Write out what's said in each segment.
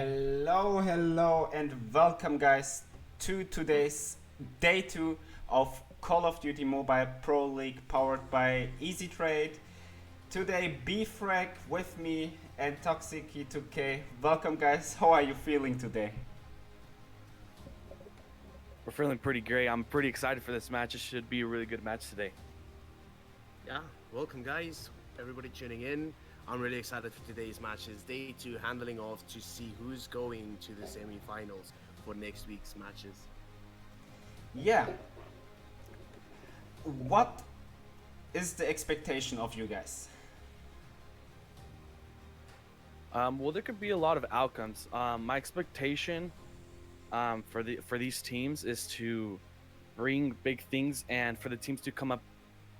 Hello, and welcome, guys, to today's day 2 of Call of Duty Mobile Pro League powered by EasyTrade. Today, BFrag with me and Toxic2K. Welcome, guys. How are you feeling today? We're feeling pretty great. I'm pretty excited for this match. It should be a really good match today. Yeah, welcome guys, everybody tuning in. I'm really excited for today's matches. Day 2 handling off to see who's going to the semi-finals for next week's matches. Yeah. What is the expectation of you guys? Well, there could be a lot of outcomes. My expectation for these teams is to bring big things and for the teams to come up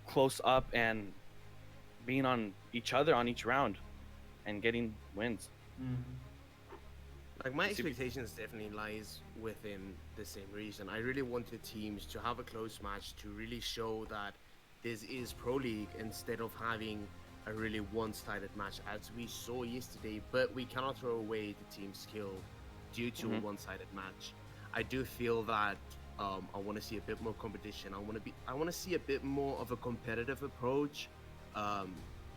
close up and being on each other on each round and getting wins. Like my expectations definitely lies within the same region. I really want the teams to have a close match to really show that this is Pro League instead of having a really one-sided match as we saw yesterday, but we cannot throw away the team skill due to a one-sided match. I do feel that I want to see a bit more competition. I want to see a bit more of a competitive approach.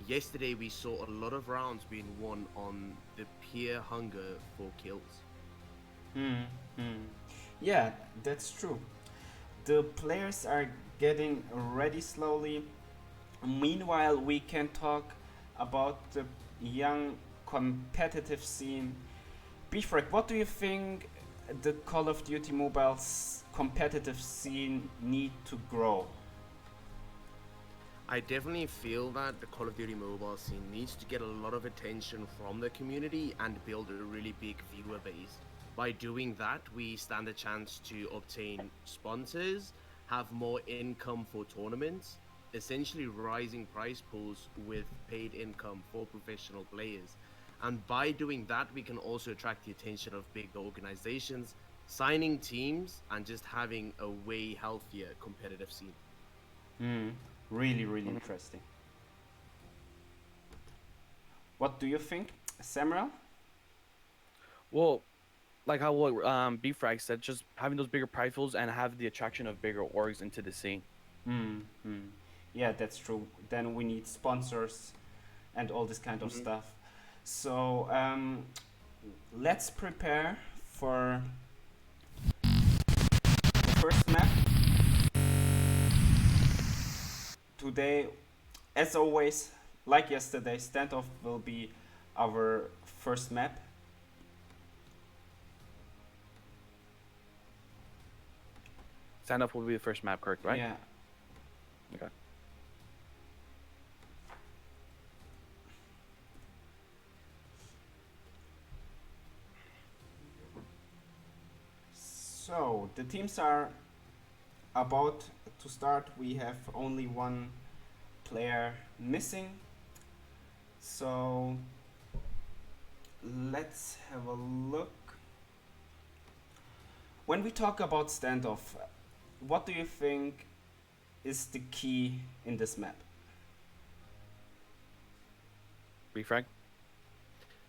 Yesterday we saw a lot of rounds being won on the pure hunger for kills. Yeah, that's true. The players are getting ready slowly. Meanwhile, we can talk about the young competitive scene. Bifrek, what do you think the Call of Duty Mobile's competitive scene need to grow? I definitely feel that the Call of Duty mobile scene needs to get a lot of attention from the community and build a really big viewer base. By doing that, we stand a chance to obtain sponsors, have more income for tournaments, essentially rising prize pools with paid income for professional players. And by doing that, we can also attract the attention of big organizations, signing teams, and just having a way healthier competitive scene. Really interesting. What do you think, Samuel? Well, like how what BFrag said, just having those bigger prize pools and have the attraction of bigger orgs into the scene. Yeah, that's true. Then we need sponsors and all this kind of stuff. So let's prepare for the first map. Today, as always, like yesterday, standoff will be our first map. Standoff will be the first map, correct, right? Yeah. Okay. So the teams are about to start. We have only one player missing. So let's have a look. When we talk about standoff, what do you think is the key in this map? BFrag?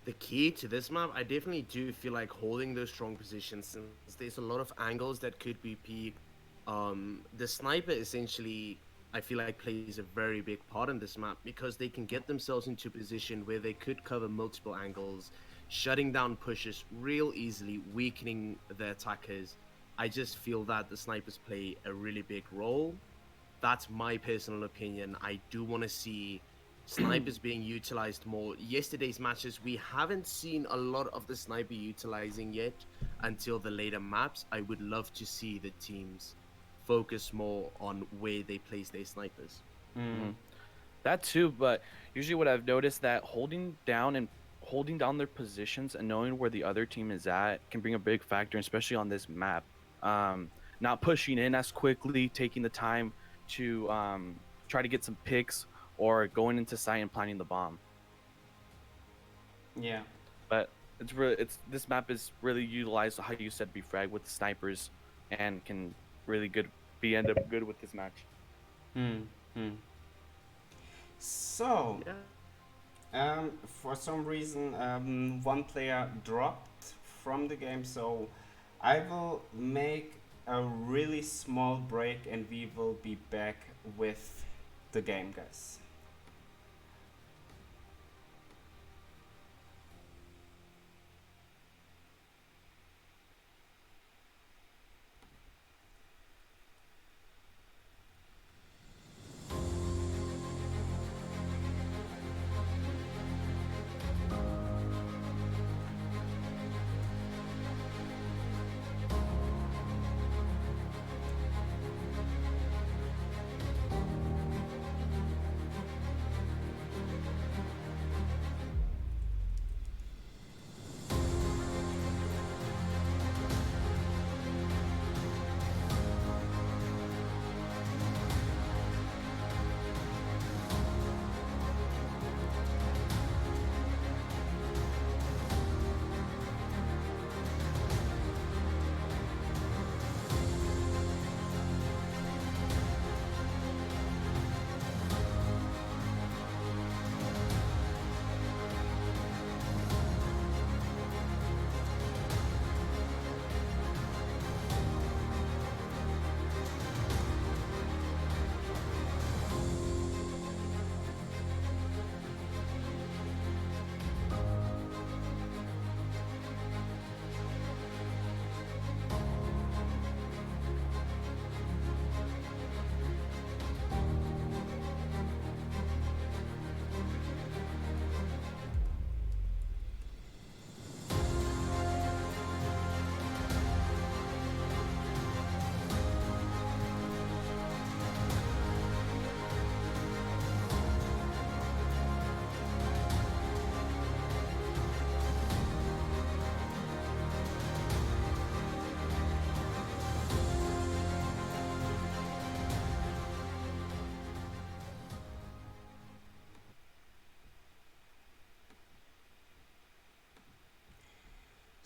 The key to this map, I definitely do feel like holding those strong positions since there's a lot of angles that could be peaked. The sniper essentially, I feel like plays a very big part in this map because they can get themselves into a position where they could cover multiple angles, shutting down pushes real easily, weakening the attackers. I just feel that the snipers play a really big role. That's my personal opinion. I do want to see snipers being utilized more. Yesterday's matches, we haven't seen a lot of the sniper utilizing yet until the later maps. I would love to see the teams focus more on where they place their snipers. That too, but usually what I've noticed that holding down their positions and knowing where the other team is at can bring a big factor, especially on this map. Not pushing in as quickly, taking the time to try to get some picks or going into site and planting the bomb. Yeah. But this map is really utilized how you said BFrag with the snipers and can really end up good with this match. So, for some reason, one player dropped from the game, so I will make a really small break and we will be back with the game, guys.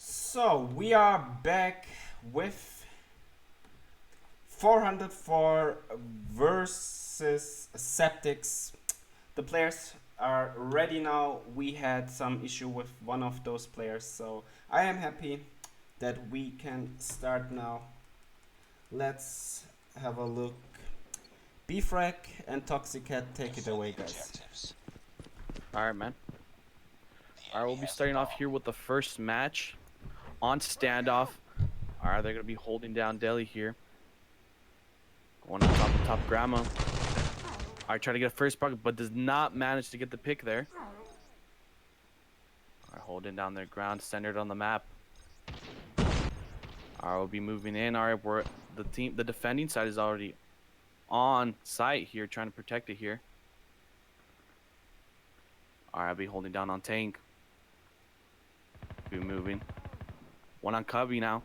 So we are back with 404 versus Septics. The players are ready now. We had some issue with one of those players, so I am happy that we can start now. Let's have a look. Beefrack and Toxicat, take it away, guys. Alright, man. Alright, we'll be starting off here with the first match on standoff. Alright, they're going to be holding down Delhi here. Going on top Grandma. Alright, try to get a first bucket, but does not manage to get the pick there. Alright, holding down their ground, centered on the map. Alright, we'll be moving in. Alright, we're the defending side is already on site here, trying to protect it here. Alright, I'll be holding down on tank. Be moving. One on Cubby now.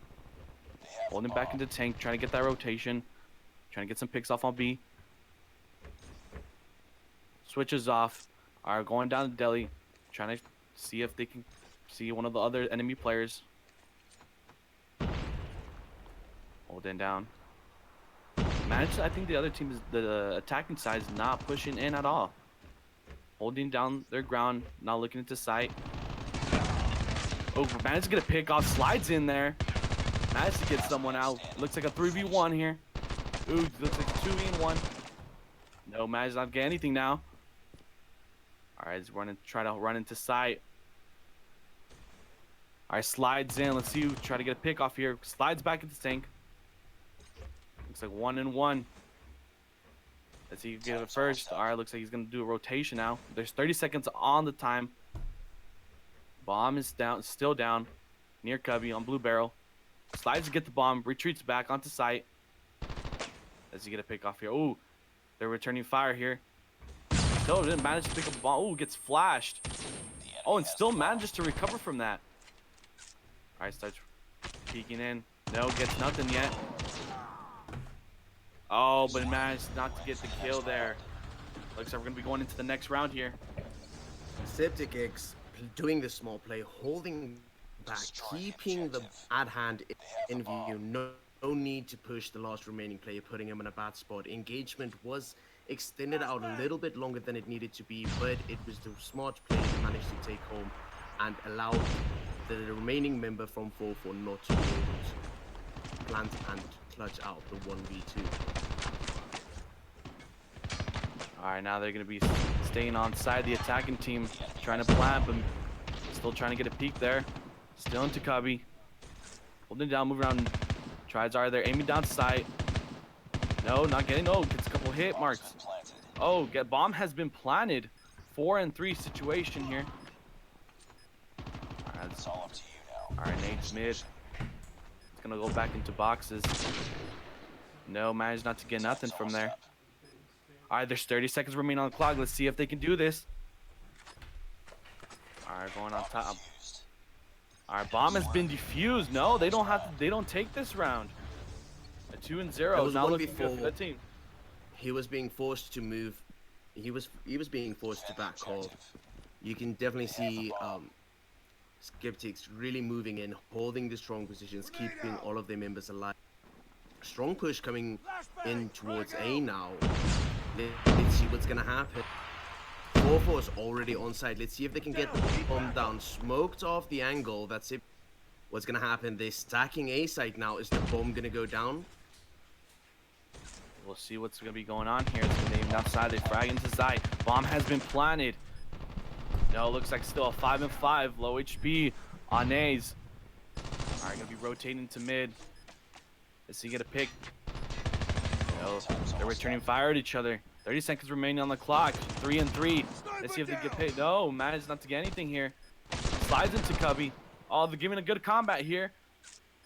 Holding back into tank, trying to get that rotation. Trying to get some picks off on B. Switches off. Alright, going down to Delhi. Trying to see if they can see one of the other enemy players. Holding down. Managed, I think the other team is the attacking side is not pushing in at all. Holding down their ground, not looking into sight. Oh, managed to get a pick off, slides in there. Managed to get someone out. Looks like a 3v1 here. Ooh, looks like a 2v1. No, managed not to get anything now. Alright, he's try to run into sight. Alright, slides in. Let's see who try to get a pick off here. Slides back into tank. Looks like 1-1. Let's see who can get it first. Alright, looks like he's gonna do a rotation now. There's 30 seconds on the time. Bomb is down, still down. Near Cubby on blue barrel. Slides to get the bomb, retreats back onto site. Let's see get a pick off here. Ooh, they're returning fire here. Still didn't manage to pick up the bomb. Ooh, gets flashed. Oh, and still manages to recover from that. Alright, starts peeking in. No, gets nothing yet. Oh, but managed not to get the kill there. Looks like we're going to be going into the next round here. SepticX doing the small play, holding back, keeping the ad hand in view. No need to push the last remaining player, putting him in a bad spot. Engagement was extended out a little bit longer than it needed to be, but it was the smart play he managed to take home and allowed the remaining member from 4-4 not to be able to plant and clutch out the 1v2. All right, now they're going to be staying on side the attacking team, trying to plant, but still trying to get a peek there. Still into Cubby. Holding down, moving around. Tries are there, aiming down sight. No, not getting. Oh, gets a couple hit marks. Oh, bomb has been planted. 4-3 situation here. All right, it's all up to you now. All right, Nate's mid. It's gonna go back into boxes. No, managed not to get nothing from there. All right, there's 30 seconds remaining on the clock. Let's see if they can do this. All right, going on top. All right, bomb has been defused. No, they don't have to. They don't take this round. A 2-0 now looking good for the team. He was being forced to move. He was being forced to back off. You can definitely see Skeptics really moving in, holding the strong positions, keeping all of their members alive. Strong push coming in towards A now. Let's see what's gonna happen. 4-4 is already on side. Let's see if they can get the bomb down. Smoked off the angle. That's it. What's gonna happen? They're stacking A side now. Is the bomb gonna go down? We'll see what's gonna be going on here. It's gonna aim outside. They frag into side. Bomb has been planted. No, looks like still a 5-5. Low HP on A's. All right, gonna be rotating to mid. Let's see, get a pick. No, they're returning fire at each other. 30 seconds remaining on the clock. 3-3. Let's see if they get paid. No, managed not to get anything here. Slides into Cubby. Oh, they're giving a good combat here.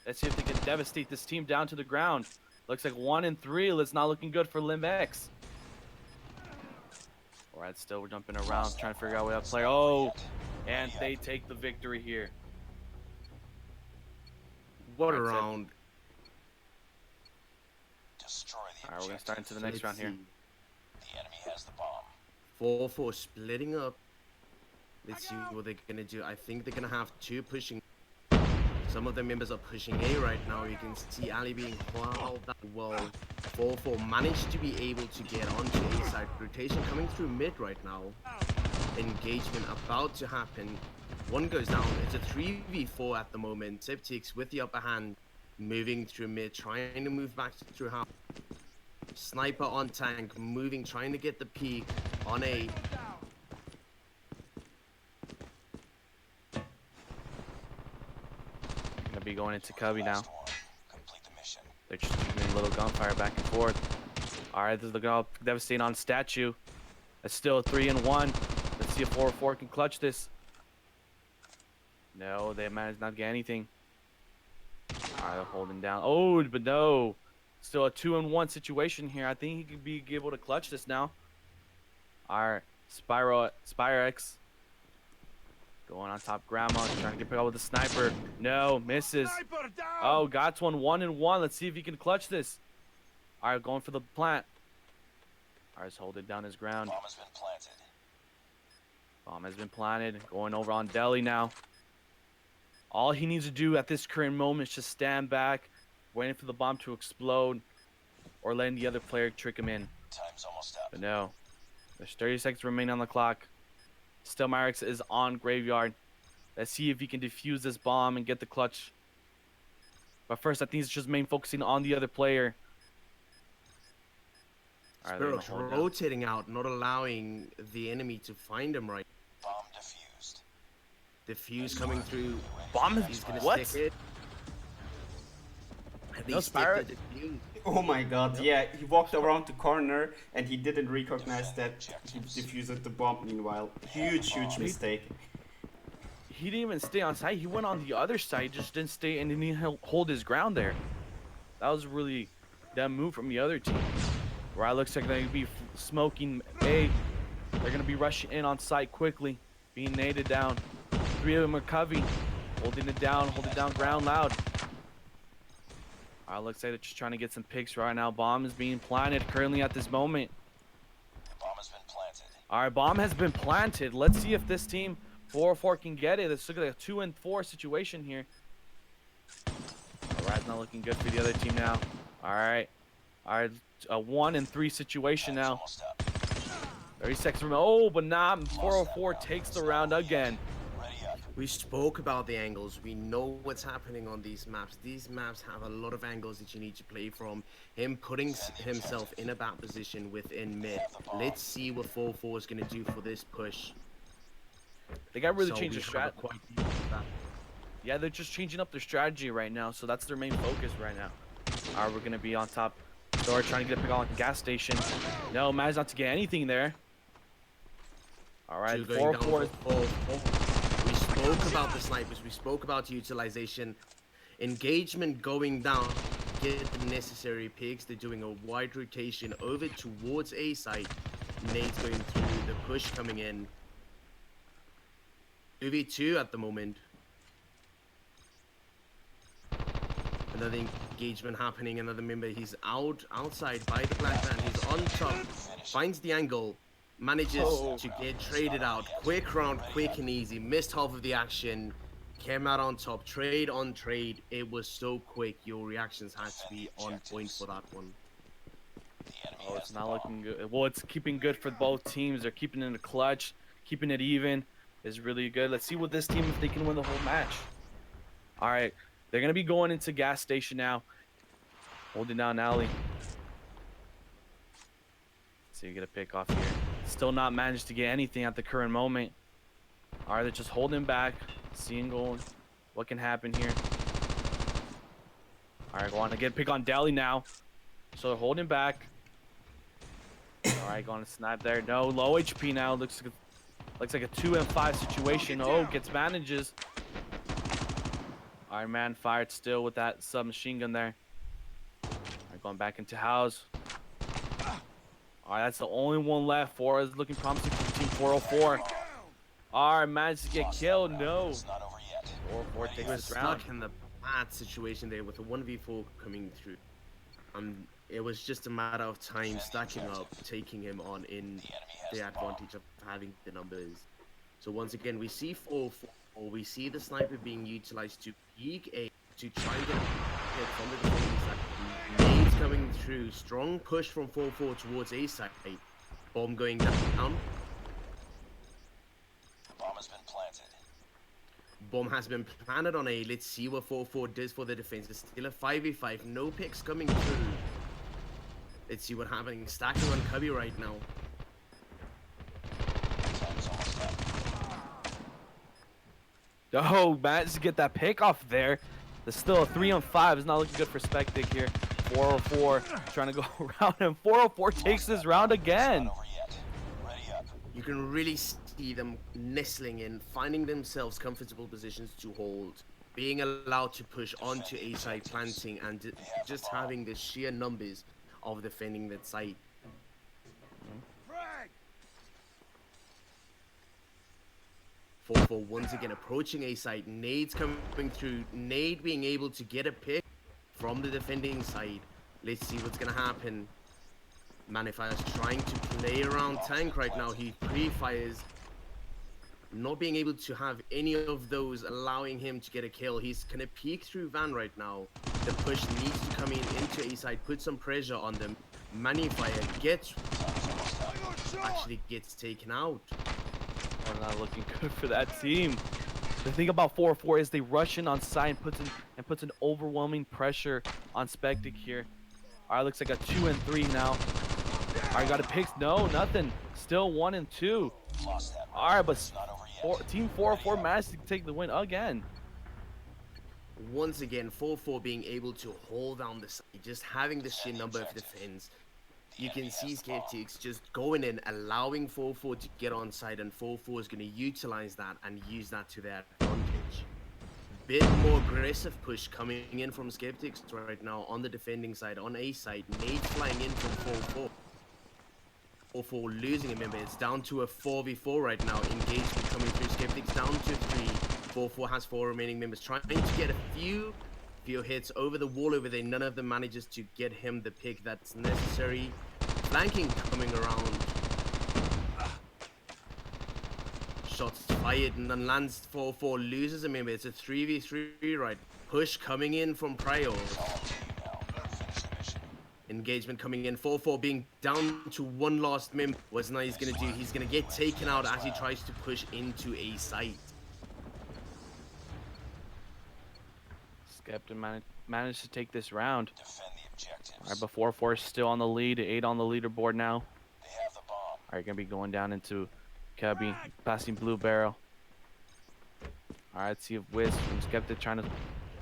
Let's see if they can devastate this team down to the ground. Looks like 1-3. It's not looking good for Limb X. All right, still we're jumping around, trying to figure out where that player. Oh, and they take the victory here. What a round. All right, we're gonna start into the next round here. The enemy has the bomb. 4-4 splitting up. Let's see what they're gonna do. I think they're gonna have two pushing. Some of the members are pushing A right now. You can see Ali being held that well. 4-4 managed to be able to get onto A side. Rotation coming through mid right now. Engagement about to happen. One goes down. It's a 3v4 at the moment. Septix with the upper hand. Moving through mid. Trying to move back through half. Sniper on tank. Moving. Trying to get the peak on A. Gonna be going into Cubby now. They're just doing a little gunfire back and forth. All right, this is looking all devastating on statue. It's still 3-1. Let's see if 4-4 can clutch this. No, they managed not to get anything. All right, they're holding down. Oh, but no. Still a 2-1 situation here. I think he could be able to clutch this now. All right, SepticX. Going on top, Grandma trying to get picked up with the sniper. No, misses. Oh, got one 1-1. Let's see if he can clutch this. All right, going for the plant. All right, let's hold it down his ground. Bomb has been planted. Bomb has been planted. Going over on Deli now. All he needs to do at this current moment is just stand back, waiting for the bomb to explode, or letting the other player trick him in. Time's almost up. But no, there's 30 seconds remaining on the clock. Still, Marix is on graveyard. Let's see if he can defuse this bomb and get the clutch. But first, I think he's just main focusing on the other player. Spirox rotating out, not allowing the enemy to find him right. Bomb defused. Defuse coming through. Bomb He's gonna what? stick it. No, Spyro. Oh my god, yeah, he walked around the corner and he didn't recognize that he defused the bomb meanwhile. Huge mistake. He didn't even stay on site. He went on the other side, just didn't stay and didn't hold his ground there. That was really that move from the other team. Where it looks like they're going to be smoking A. They're going to be rushing in on site quickly, being naded down. 3 of them are Covey, holding it down ground loud. Looks like they're just trying to get some picks right now. Bomb is being planted currently at this moment. Bomb has been planted. All right, bomb has been planted. Let's see if this team 4-4 can get it. It's looking like a 2-4 situation here. All right, it's not looking good for the other team now. All right, a 1-3 situation now. 30 seconds remaining. Oh, but not 4-4 takes the round again. We spoke about the angles. We know what's happening on these maps. These maps have a lot of angles that you need to play from. Him putting himself in a bad position within mid. Let's see what 4-4 is going to do for this push. They got really So changed we their have a strat. quite deep map. Yeah, they're just changing up their strategy right now, so that's their main focus right now. All right, we're gonna be on top. Thor trying to get a pick on the gas station. No, managed not to get anything there. All right, Two going down 4-4. for 4-4. We spoke about the snipers. We spoke about utilization. Engagement going down. Get the necessary picks. They're doing a wide rotation over towards A site. Nade's going through. The push coming in. 2v2 at the moment. Another engagement happening. Another member. He's outside by the black man. He's on top. Finds the angle. Manages to get traded out. Quick round, quick and easy. Missed half of the action. Came out on top. Trade on trade. It was so quick. Your reactions had to be on point for that one. Oh, it's not looking good. Well, it's keeping good for both teams. They're keeping it in the clutch, keeping it even is really good. Let's see what this team, if they can win the whole match. All right, they're gonna be going into gas station now. Holding down alley. So you get a pick off here. Still not managed to get anything at the current moment. All right, they're just holding back, seeing what can happen here. All right, going to get a pick on Deli now. So they're holding back. All right, going to snap there. No, low HP now. Looks like a 2-5 situation. Oh, gets manages. Iron Man fired still with that submachine gun there. All right, going back into house. All right, that's the only one left. 4 is looking promising for Team 404. All right, managed to get killed. No. 404 takes He was this round. stuck in the bad situation there with a 1v4 coming through. It was just a matter of time stacking up, taking him on in the advantage of having the numbers. So once again, we see 4-4. We see the sniper being utilized to peek A to try and get a hit from the defending side. Nades coming through. Strong push from 4-4 towards A side. Bomb going down. Bomb has been planted. Bomb has been planted on A. Let's see what 4-4 does for the defense. It's still a 5v5. No picks coming through. Let's see what's happening. Stacking on Cubby right now. Time's almost up. Oh, managed to get that pick off there. There's still a 3-on-5. It's not looking good for Spectic here. 404 trying to go around, and 404 takes this round again. Not over yet. Ready up. You can really see them nestling in, finding themselves comfortable positions to hold, being allowed to push onto A side, planting, and just having the sheer numbers of defending that site. 4-4 once again approaching A side. Nade's coming through. Nade being able to get a pick from the defending side. Let's see what's gonna happen. Manifire's trying to play around tank right now. He pre-fires. Not being able to have any of those allowing him to get a kill. He's gonna peek through Van right now. The push needs to come in into A side, put some pressure on them. Manifire actually gets taken out. Oh, not looking good for that team. The thing about 404 is they rush in on side and puts an overwhelming pressure on Spectic here. All right, looks like a 2 and 3 now. All right, got a pick. No, nothing. Still 1 and 2. Lost that. All right, but It's not over yet. Team 404 managed to take the win again. Once again, 4-4 being able to hold down the side, just having the sheer number of defense. You can see Skeptics just going in, allowing 4-4 to get on side, and 4-4 is going to utilize that and use that to their advantage. Bit more aggressive push coming in from Skeptics right now on the defending side, on A side. Nade flying in from 4-4. 4-4 losing a member. It's down to a 4v4 right now. Engagement coming through. Skeptics down to 3. 4-4 has 4 remaining members. Trying to get a few hits over the wall over there. None of them manages to get him the pick that's necessary. Flanking coming around. Shots fired and then lands. 4-4 loses a member. It's a 3v3 right. Push coming in from Prior. Engagement coming in. 4-4 being down to one last member. What's now he's gonna do? He's gonna get taken out as he tries to push into A site. Skeptic managed to take this round. Defend the objectives. All right, but 4-4 is still on the lead. 8 on the leaderboard now. They have the bomb. All right, gonna be going down into Cubby, passing blue barrel. All right, see if Wiz from Skeptic trying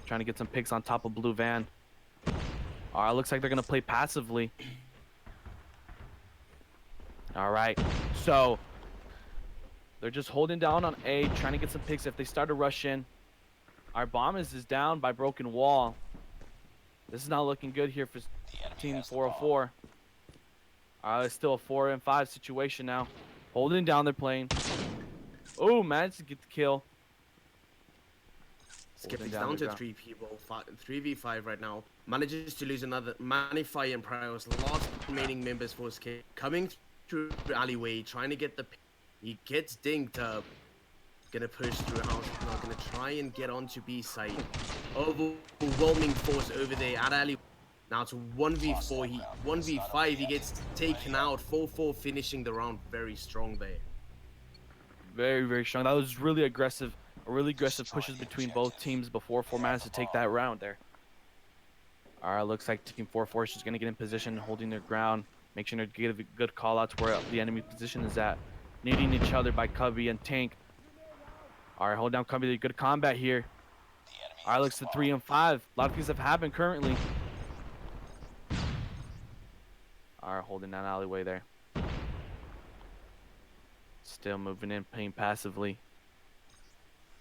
to get some picks on top of blue van. All right, looks like they're gonna play passively. All right, so they're just holding down on A, trying to get some picks if they start to rush in. Our bomb is down by broken wall. This is not looking good here for The enemy team has the bomb. 404. It's still a 4-5 situation now. Holding down their plane. Oh, managed to get the kill. Skeptics down down the to ground. 3 people, 3v5 right now. Manages to lose another. Manify and Prios, last remaining members for Skip. Coming through alleyway, trying to get the. He gets dinked up. Gonna push through house. Now gonna try and get onto B site. Overwhelming force over there at alley. Now it's 1v4. 1v5. He gets taken out. 4-4 finishing the round very strong there. Very, very strong. That was really aggressive. Really aggressive pushes between both teams before 4 managed to take that round there. All right, looks like Team 4-4 is just going to get in position, holding their ground. Make sure to get a good call out to where the enemy position is at. Needing each other by Cubby and Tank. All right, hold down Cubby. Good combat here. All right, looks to 3 and 5. A lot of things have happened currently. All right, holding that alleyway there. Still moving in, playing passively.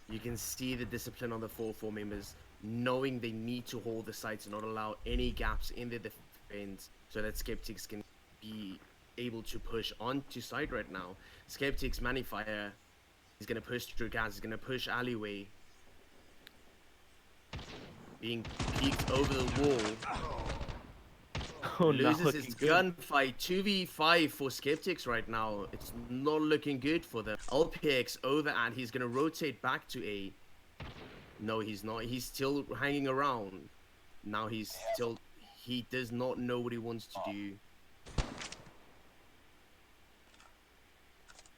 You can see the discipline on the 4-4 members, knowing they need to hold the sites and not allow any gaps in their defense so that Skeptics can be able to push onto site right now. Skeptics Manifier is going to push through gas, is going to push alleyway. Being peeked over the wall. Oh, not Loses looking his good. gunfight. 2v5 for Skeptics right now. It's not looking good for them. LPX over and he's gonna rotate back to A. No, he's not. He's still hanging around. Now he does not know what he wants to do.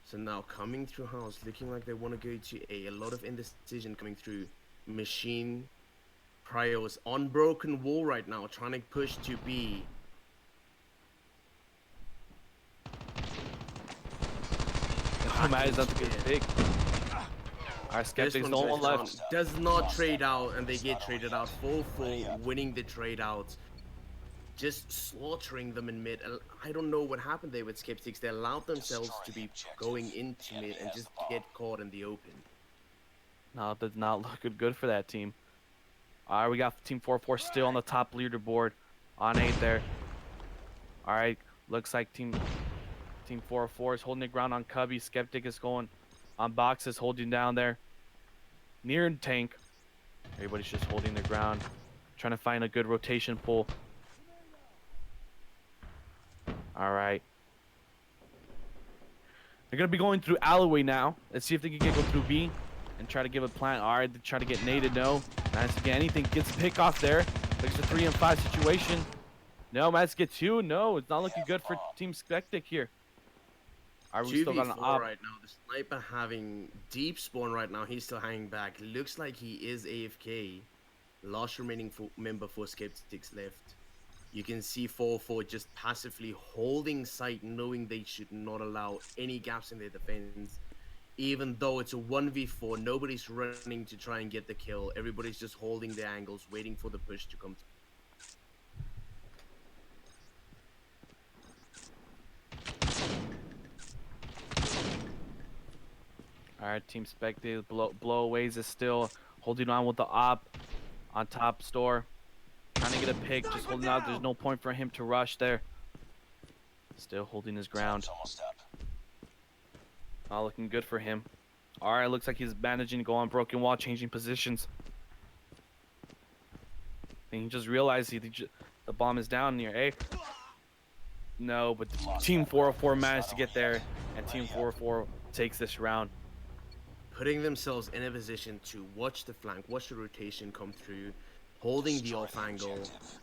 So now coming through house, looking like they want to go to A. A lot of indecision coming through. Machine Prios on broken wall right now, trying to push to B. Oh, man, that's a good pick. Our This Skeptics, one no one goes left. down, does not trade out, and they get traded out. 4-4 winning the trade out. Just slaughtering them in mid. I don't know what happened there with Skeptics. They allowed themselves to be going into mid and just get caught in the open. No, it does not look good for that team. All right, we got Team 4-4 still on the top leaderboard on 8 there. All right, looks like Team 4-4 is holding the ground on Cubby. Skeptic is going on boxes, holding down there. Near and Tank. Everybody's just holding their ground, trying to find a good rotation pull. All right. They're going to be going through alleyway now. Let's see if they can go through B and try to give a plant. All right, they try to get naded. No. Managed to get anything. Gets a pick off there. Looks a 3 and 5 situation. No, managed to get 2. No, it's not looking good for Team Skeptic here. All right, we still got an 2v4 op. right now. The sniper having deep spawn right now. He's still hanging back. Looks like he is AFK. Last remaining member for Skeptics left. You can see 4-4 just passively holding sight, knowing they should not allow any gaps in their defense. Even though it's a 1v4, nobody's running to try and get the kill. Everybody's just holding their angles, waiting for the push to come. All right, Team Spectator blowaways is still holding on with the op on top store. Trying to get a pick, just holding out. There's no point for him to rush there. Still holding his ground. Almost up. Not looking good for him. All right, looks like he's managing to go on broken wall, changing positions. And he just realized the bomb is down near A. No, but Team 404 managed to get there, and Team 404 takes this round. Putting themselves in a position to watch the flank, watch the rotation come through, holding the off angle,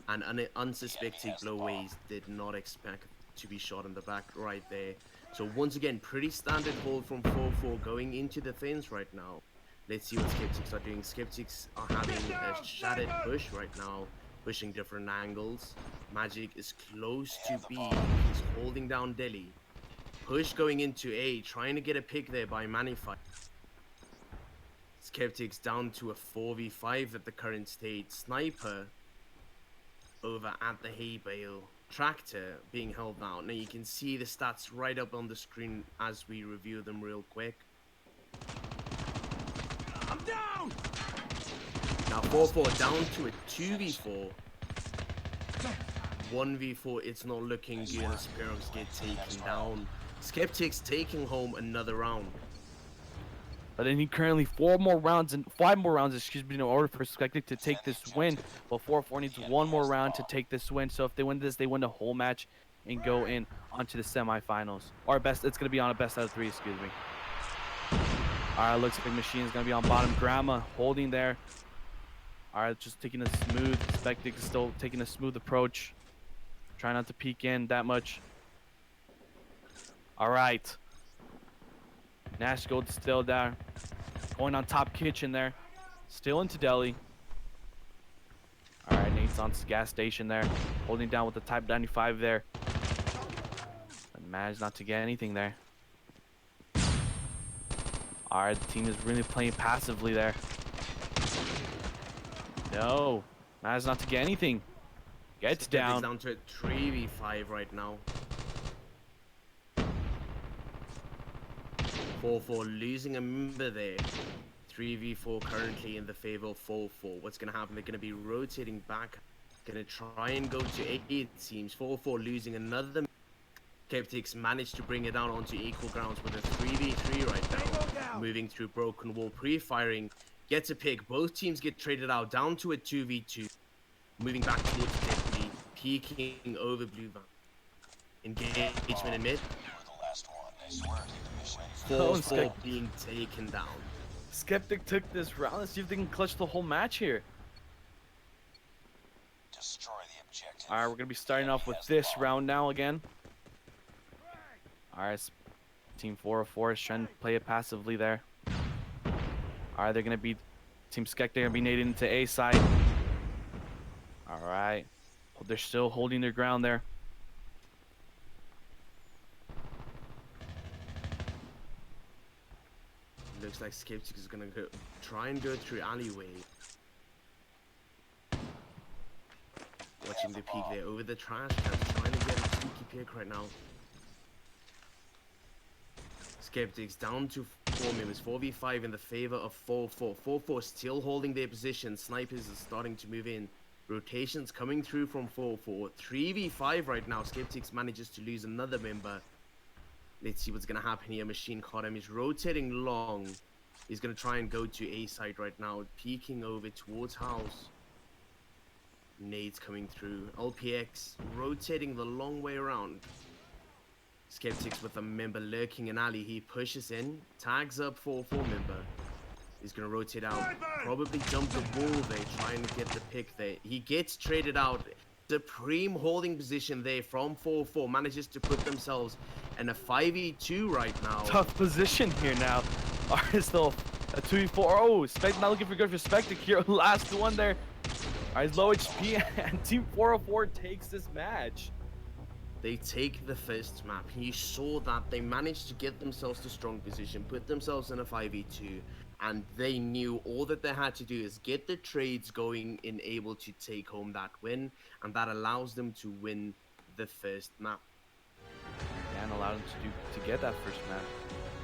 and unsuspecting blowaways did not expect to be shot in the back right there. So once again, pretty standard hold from 4-4 going into the fence right now. Let's see what Skeptics are doing. Skeptics are having a shattered push right now, pushing different angles. Magic is close to B. He's holding down Delhi. Push going into A, trying to get a pick there by Manify. Skeptics down to a 4v5 at the current state. Sniper over at the hay bale. Tractor being held down. Now you can see the stats right up on the screen as we review them real quick. I'm down! Now 4-4 down to a 2v4. 1v4, it's not looking good as Spirox get taken down. Skeptics taking home another round. But they need currently 5 more rounds, excuse me, in order for Skeptic to take this win. But 4-4 needs 1 more round to take this win. So if they win this, they win the whole match and go in onto the semifinals. Or it's gonna be on a best out of 3, excuse me. Alright, looks like Machine is gonna be on bottom. Grandma holding there. Alright, just taking a smooth. Skeptic is still taking a smooth approach. Trying not to peek in that much. Alright. Nash Gold still there. Going on top kitchen there. Still into Delhi. Alright, Nate's on gas station there. Holding down with the Type 95 there. But managed not to get anything there. Alright, the team is really playing passively there. No. Managed not to get anything. Gets Skeptics down. down to a 3v5 right now. 4-4 losing a member there. 3v4 currently in the favor of 4-4. What's going to happen? They're going to be rotating back. Going to try and go to 8, it seems. 4-4 losing another. Skeptics managed to bring it down onto equal grounds with a 3v3 right now. Moving through broken wall, pre-firing. Gets a pick. Both teams get traded out down to a 2v2. Moving back towards Deadly. Peeking over Blue Van. Engagement in mid. You were the last one. I swear to the mission. 4-4 being taken down. Skeptic took this round. Let's see if they can clutch the whole match here. Destroy the objective. Alright, we're going to be starting off with this round now again. Alright, Team 404 is trying to play it passively there. Alright, they're going to be... Team Skeptic, they're going to be naded into A side. Alright. They're still holding their ground there. Looks like Skeptics is gonna try and go through alleyway. Watching the peek there over the trash cans, trying to get a cheeky pick right now. Skeptics down to 4 members, 4v5 in the favor of 4-4. 4-4 still holding their position. Snipers are starting to move in. Rotations coming through from 4-4. 3v5 right now. Skeptics manages to lose another member. Let's see what's going to happen here. Machine CODm is rotating long. He's going to try and go to A side right now. Peeking over towards house. Nades coming through. LPX rotating the long way around. Skeptics with a member lurking in alley. He pushes in. Tags up 4-4 member. He's going to rotate out. Probably jump the wall there. Trying to get the pick there. He gets traded out. Supreme holding position there from 4-4. Manages to put themselves in a 5v2 right now. Tough position here now. Alright, still a 2v4. Oh, Spec not looking for good for Spectic here. Last one there. Alright, low HP and Team 404 takes this match. They take the first map. You saw that they managed to get themselves to strong position, put themselves in a 5v2, and they knew all that they had to do is get the trades going and able to take home that win, and that allows them to win the first map. And allowed them to get that first map.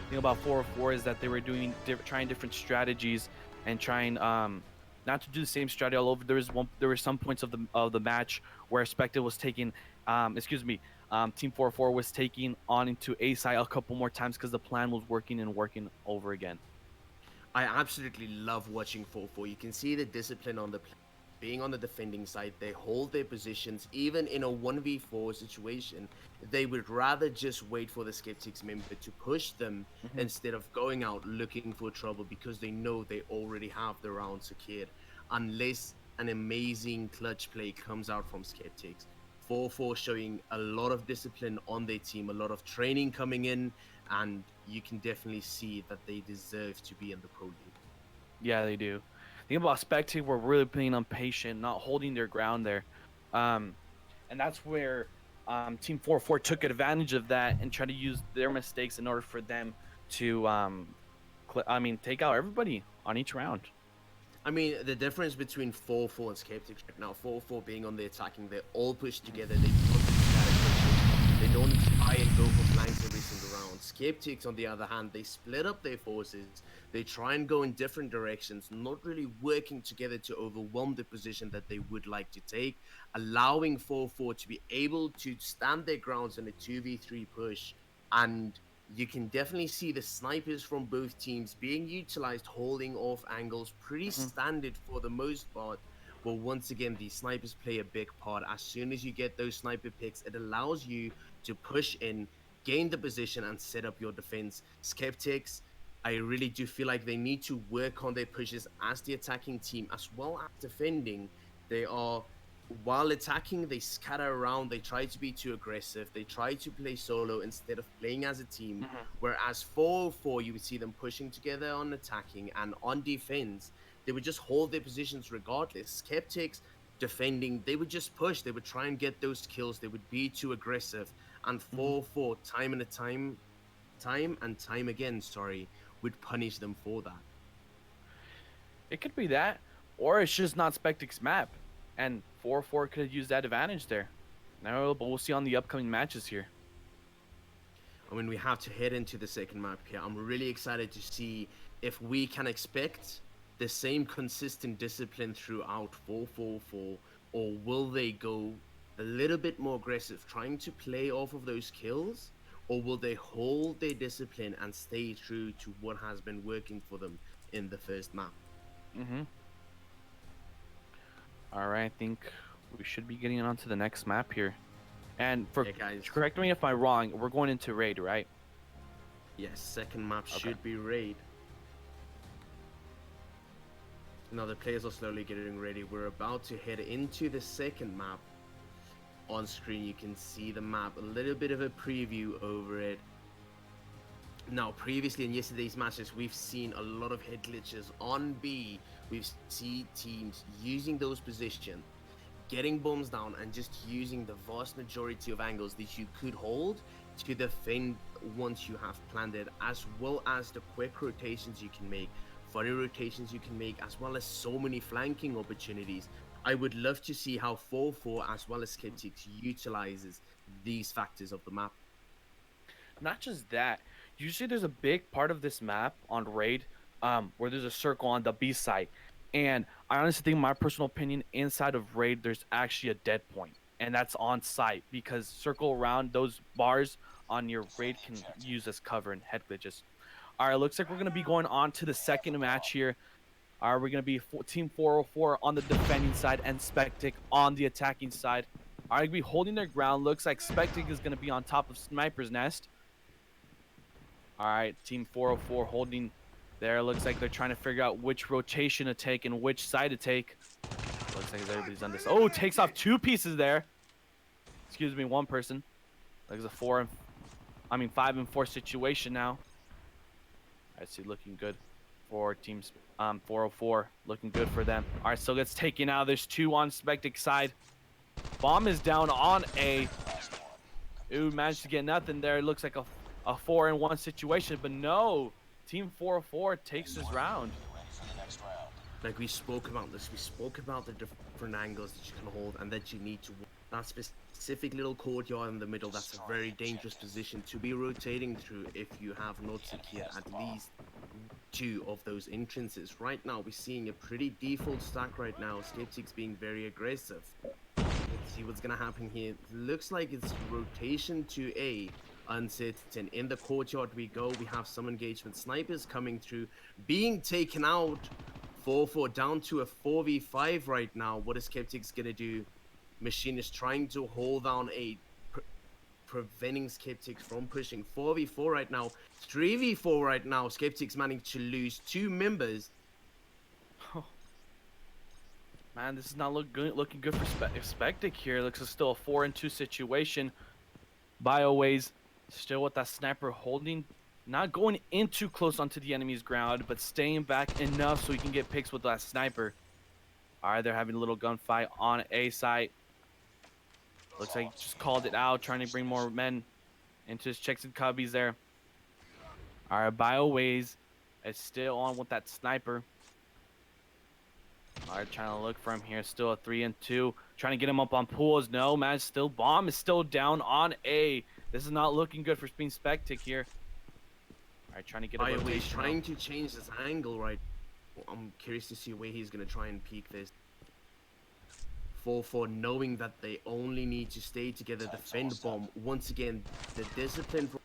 The thing about 404 is that they were doing trying different strategies and trying not to do the same strategy all over. There were some points of the match where Spectre was taking Team 404 was taking on into A side a couple more times because the plan was working over again. I absolutely love watching 4-4. You can see the discipline on the play. Being on the defending side, they hold their positions. Even in a 1v4 situation, they would rather just wait for the Skeptics member to push them instead of going out looking for trouble because they know they already have the round secured. Unless an amazing clutch play comes out from Skeptics. 4-4 showing a lot of discipline on their team, a lot of training coming in, and you can definitely see that they deserve to be in the Pro League. Yeah, they do. Think about Spectate, we're really being impatient, not holding their ground there. Um, and that's where Team 4-4 took advantage of that and tried to use their mistakes in order for them to, take out everybody on each round. I mean, the difference between 4-4 and Skeptics right now, 4-4 being on the attacking, they're all pushed together. They don't do static pushes. They don't try and go for flanks every single round. Skeptics, on the other hand, they split up their forces. They try and go in different directions, not really working together to overwhelm the position that they would like to take, allowing 4-4 to be able to stand their grounds in a 2v3 push. And you can definitely see the snipers from both teams being utilized, holding off angles, pretty standard for the most part. But once again, these snipers play a big part. As soon as you get those sniper picks, it allows you to push in, gain the position, and set up your defense. Skeptics, I really do feel like they need to work on their pushes as the attacking team, as well as defending. They are, while attacking, they scatter around, they try to be too aggressive, they try to play solo instead of playing as a team. Whereas 4-4, you would see them pushing together on attacking, and on defense, they would just hold their positions regardless. Skeptics defending, they would just push, they would try and get those kills, they would be too aggressive. And 4-4, time and time again, would punish them for that. It could be that, or it's just not Spectic's map, and 4-4 could have used that advantage there. No, but we'll see on the upcoming matches here. I mean, we have to head into the second map here. I'm really excited to see if we can expect the same consistent discipline throughout 4-4-4, or will they go a little bit more aggressive, trying to play off of those kills, or will they hold their discipline and stay true to what has been working for them in the first map? All right, I think we should be getting on to the next map here. And for guys, correct me if I'm wrong, we're going into raid, right? Yes, second map should be raid. Now the players are slowly getting ready. We're about to head into the second map. On screen, you can see the map, a little bit of a preview over it. Now, previously in yesterday's matches, we've seen a lot of head glitches on B. We've seen teams using those positions, getting bombs down, and just using the vast majority of angles that you could hold to defend once you have planned it, as well as the quick rotations you can make, funny rotations you can make, as well as so many flanking opportunities. I would love to see how 4-4 as well as Skeptics utilizes these factors of the map. Not just that, usually there's a big part of this map on raid where there's a circle on the B side, and I honestly think, my personal opinion, inside of raid there's actually a dead point, and that's on site, because circle around those bars on your raid can use as cover and head glitches. All right, looks like we're going to be going on to the second match here. Are we going to be Team 404 on the defending side and Spectic on the attacking side? Are they going to be holding their ground? Looks like Spectic is going to be on top of Sniper's Nest. All right, Team 404 holding there. Looks like they're trying to figure out which rotation to take and which side to take. Looks like everybody's done this. Oh, takes off two pieces there. Excuse me, one person. Like it's a 5 and 4 situation now. I see, looking good for teams 404, looking good for them. All right, so gets taken out. There's two on Spectic side. Bomb is down on A. Ooh, managed to get nothing there. It looks like a 4-in-1 situation, but no. Team 404 takes this round. Like we spoke about this, we spoke about the different angles that you can hold and that you need to. That specific little courtyard in the middle, that's a very dangerous position to be rotating through if you have not secured at least two of those entrances. Right now, we're seeing a pretty default stack right now. Skeptics being very aggressive. Let's see what's gonna happen here. Looks like it's rotation to A. Uncertain. In the courtyard we go. We have some engagement. Snipers coming through, being taken out. 4-4 down to a 4v5 right now. What is Skeptics gonna do? Machine is trying to hold down A, preventing Skeptics from pushing. 4v4 right now. 3v4 right now. Skeptics managed to lose two members. Oh. Man, this is not looking good for Spectic here. Looks like still a 4-in-2 situation. BioWays still with that sniper holding Not going in too close onto the enemy's ground, but staying back enough so he can get picks with that sniper. All right, they're having a little gunfight on A site. Looks like he just called it out, trying to bring more men into his checks and cubbies there. All right, BioWays is still on with that sniper. All right, trying to look for him here. Still a 3 and 2. Trying to get him up on pools. No, man, still bomb is still down on A. This is not looking good for Spin Spectic here. All right, trying to get a rotation. He's trying to change this angle right. I'm curious to see where he's going to try and peek this. 4-4, knowing that they only need to stay together, defend bomb. Once again, the discipline for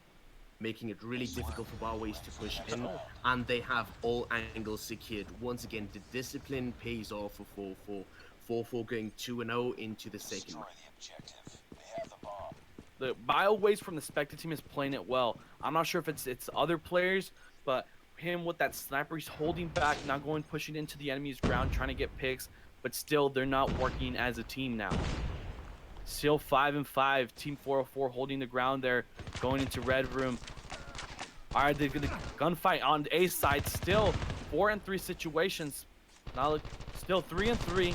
making it really difficult for BioWays to push in, and they have all angles secured. Once again, the discipline pays off for 4-4. 4-4 going 2-0 into the second. Destroy the objective. They have the bomb. The BioWays from the Spectre team is playing it well. I'm not sure if it's other players, but him with that sniper, he's holding back, not going pushing into the enemy's ground, trying to get picks, but still they're not working as a team now. Still 5 and 5. Team 404 holding the ground there, going into red room. All right, they're gonna gunfight on A side. Still 4 and 3 situations. Now look, still 3 and 3.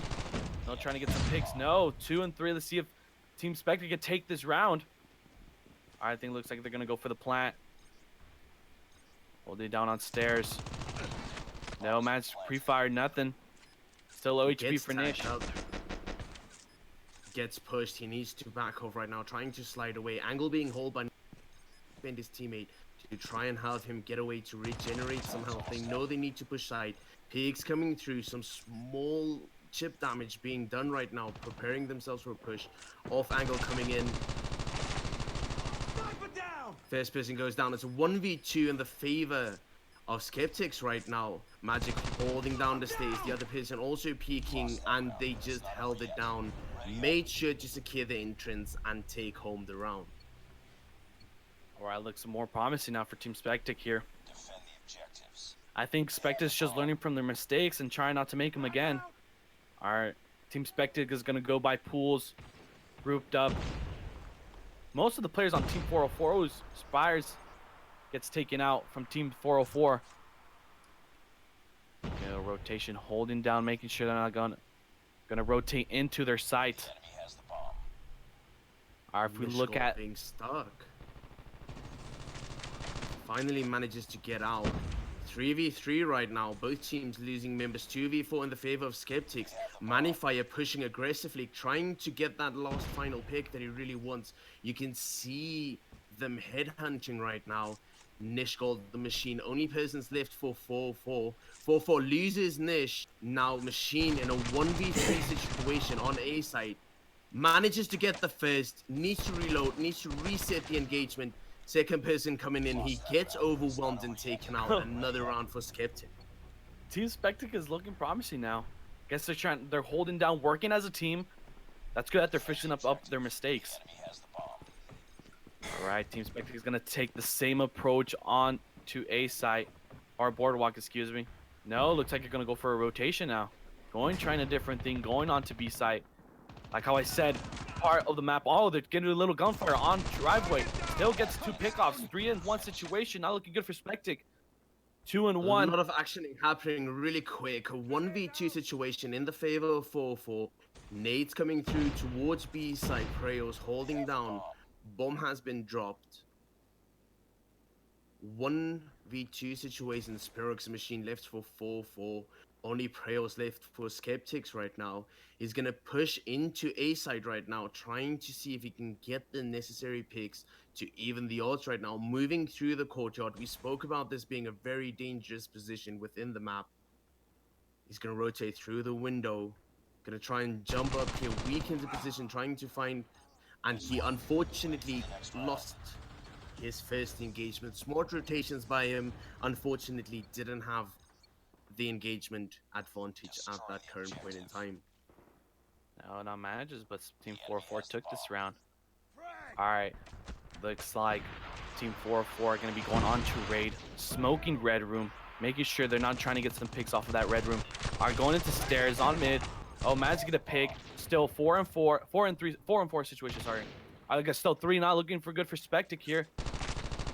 No, trying to get some picks. No, 2 and 3. Let's see if Team Spectre can take this round. All right, I think it looks like they're gonna go for the plant. Holding down on stairs. No, man, pre-fired, nothing. Still low HP for Nish. Gets pushed. He needs to back off right now, trying to slide away. Angle being held by his teammate to try and have him get away to regenerate some health. They know they need to push side. Pigs coming through, some small chip damage being done right now, preparing themselves for a push. Off angle coming in. First person goes down. It's a 1v2 in the favor of Skeptics right now. Magic holding down the stairs. The other person also peeking, and they just held it down. Made sure to secure the entrance and take home the round. All right, looks more promising now for Team Spectic here. Defend the objectives. I think Spectic's just learning from their mistakes and trying not to make them again. All right, Team Spectic is going to go by pools, grouped up. Most of the players on Team 404's Spires gets taken out from Team 404. Rotation, holding down, making sure they're not gonna rotate into their site. The enemy has the bomb. All right, if we look at being stuck, finally manages to get out. 3v3 right now, both teams losing members. 2v4 in the favor of Skeptics. Manifier pushing aggressively, trying to get that last final pick that he really wants. You can see them headhunting right now. Nish Gold, the machine, only persons left for 4-4. 4-4 loses Nish. Now machine in a 1v3 situation on A side. Manages to get the first, needs to reload, needs to reset the engagement. Second person coming in, he gets overwhelmed and taken out. Another round for Skeptic. Team Spectic is looking promising now. Guess they're holding down, working as a team. That's good that they're fishing up their mistakes. The enemy has the bomb. All right, Team Spectic is gonna take the same approach on to A site, or boardwalk, excuse me. No, looks like you're gonna go for a rotation now. Trying a different thing, going on to B site. Like how I said, part of the map. Oh, they're getting a little gunfire on driveway. Still gets 2 pickoffs. 3 and 1 situation. Not looking good for Spectic. 2 and 1. A lot of action happening really quick. A 1v2 situation in the favor of 4-4. Nades coming through towards B side. Preos holding down. Bomb has been dropped. 1v2 situation. Spirox machine left for 4-4. Only Preos left for Skeptics right now. He's gonna push into A side right now, trying to see if he can get the necessary picks to even the odds right now. Moving through the courtyard. We spoke about this being a very dangerous position within the map. He's gonna rotate through the window. Gonna try and jump up here, weak into position, trying to find, and he unfortunately lost his first engagement. Smart rotations by him, unfortunately didn't have the engagement advantage at that current point in time. No, not manages, but Team 404 took this round. All right, looks like Team 404 are going to be going on to raid, smoking red room, making sure they're not trying to get some picks off of that red room. Are going into stairs on mid. Oh, Mad's get a pick. Still 4 and 4 situation. Sorry. I guess still 3, not looking for good for Spectic here.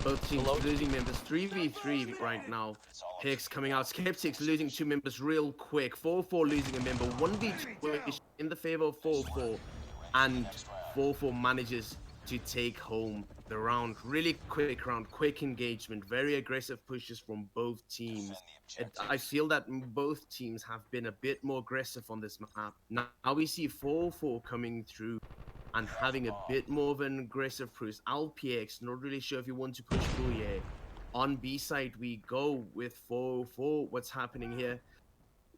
Both teams Hello? losing members. 3v3 right now. Picks coming out. Skeptics losing 2 members real quick. 4-4 losing a member. 1v2 in the favor of 4-4. And 4-4 manages to take home the round. Really quick round. Quick engagement. Very aggressive pushes from both teams. I feel that both teams have been a bit more aggressive on this map. Now we see 4-4 coming through and having a bit more of an aggressive push. LPX, not really sure if you want to push through here. On B side, we go with 4-4. What's happening here?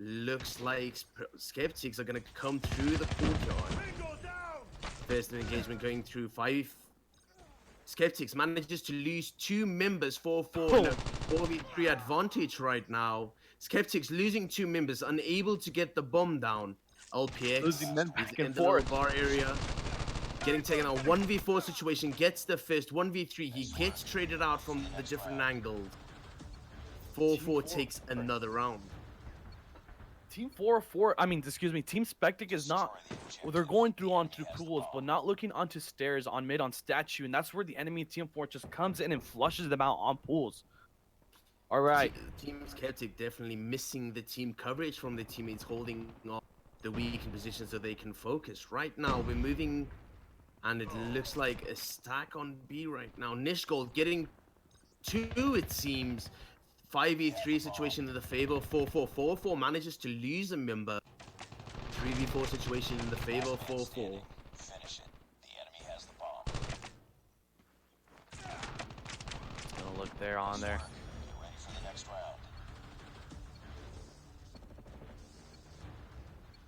Looks like Skeptics are going to come through the courtyard. First engagement going through 5. Skeptics manages to lose 2 members, 4-4 in a 4v3 advantage right now. Skeptics losing 2 members, unable to get the bomb down. LPX Losing men is back in and the little forth. bar area. Getting taken out. 1v4 situation, gets the first. 1v3, he gets traded out from the different angles. 4-4 takes another round. Team 4-4, I mean, excuse me, Team Spectic is not, well, they're going through onto pools, but not looking onto stairs on mid on statue, and that's where the enemy Team 4 just comes in and flushes them out on pools. All right. Team Skeptic definitely missing the team coverage from the teammates, holding off the weakened position so they can focus. Right now, we're moving, and it looks like a stack on B right now. Nishgold getting 2, it seems. 5v3 situation in the favor of 4-4. 4-4 manages to lose a member. 3v4 situation in the favor of 4-4. Finish it. The enemy has the bomb. Gonna look there on there. Get ready for the next round.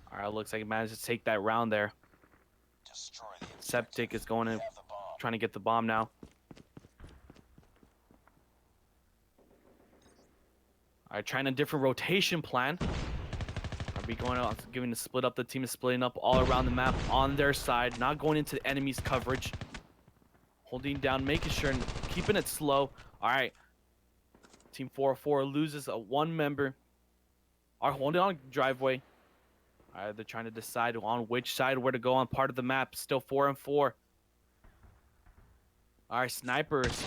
All right, looks like he managed to take that round there. Destroy the objective. Septic is going in, Have the bomb. trying to get the bomb now. All right, trying a different rotation plan. Are we going out, giving to split up? The team is splitting up all around the map on their side, not going into the enemy's coverage. Holding down, making sure and keeping it slow. All right, Team 4-4 loses a 1 member. Are holding on driveway. All right, they're trying to decide on which side where to go on part of the map. Still 4-4. All right, snipers.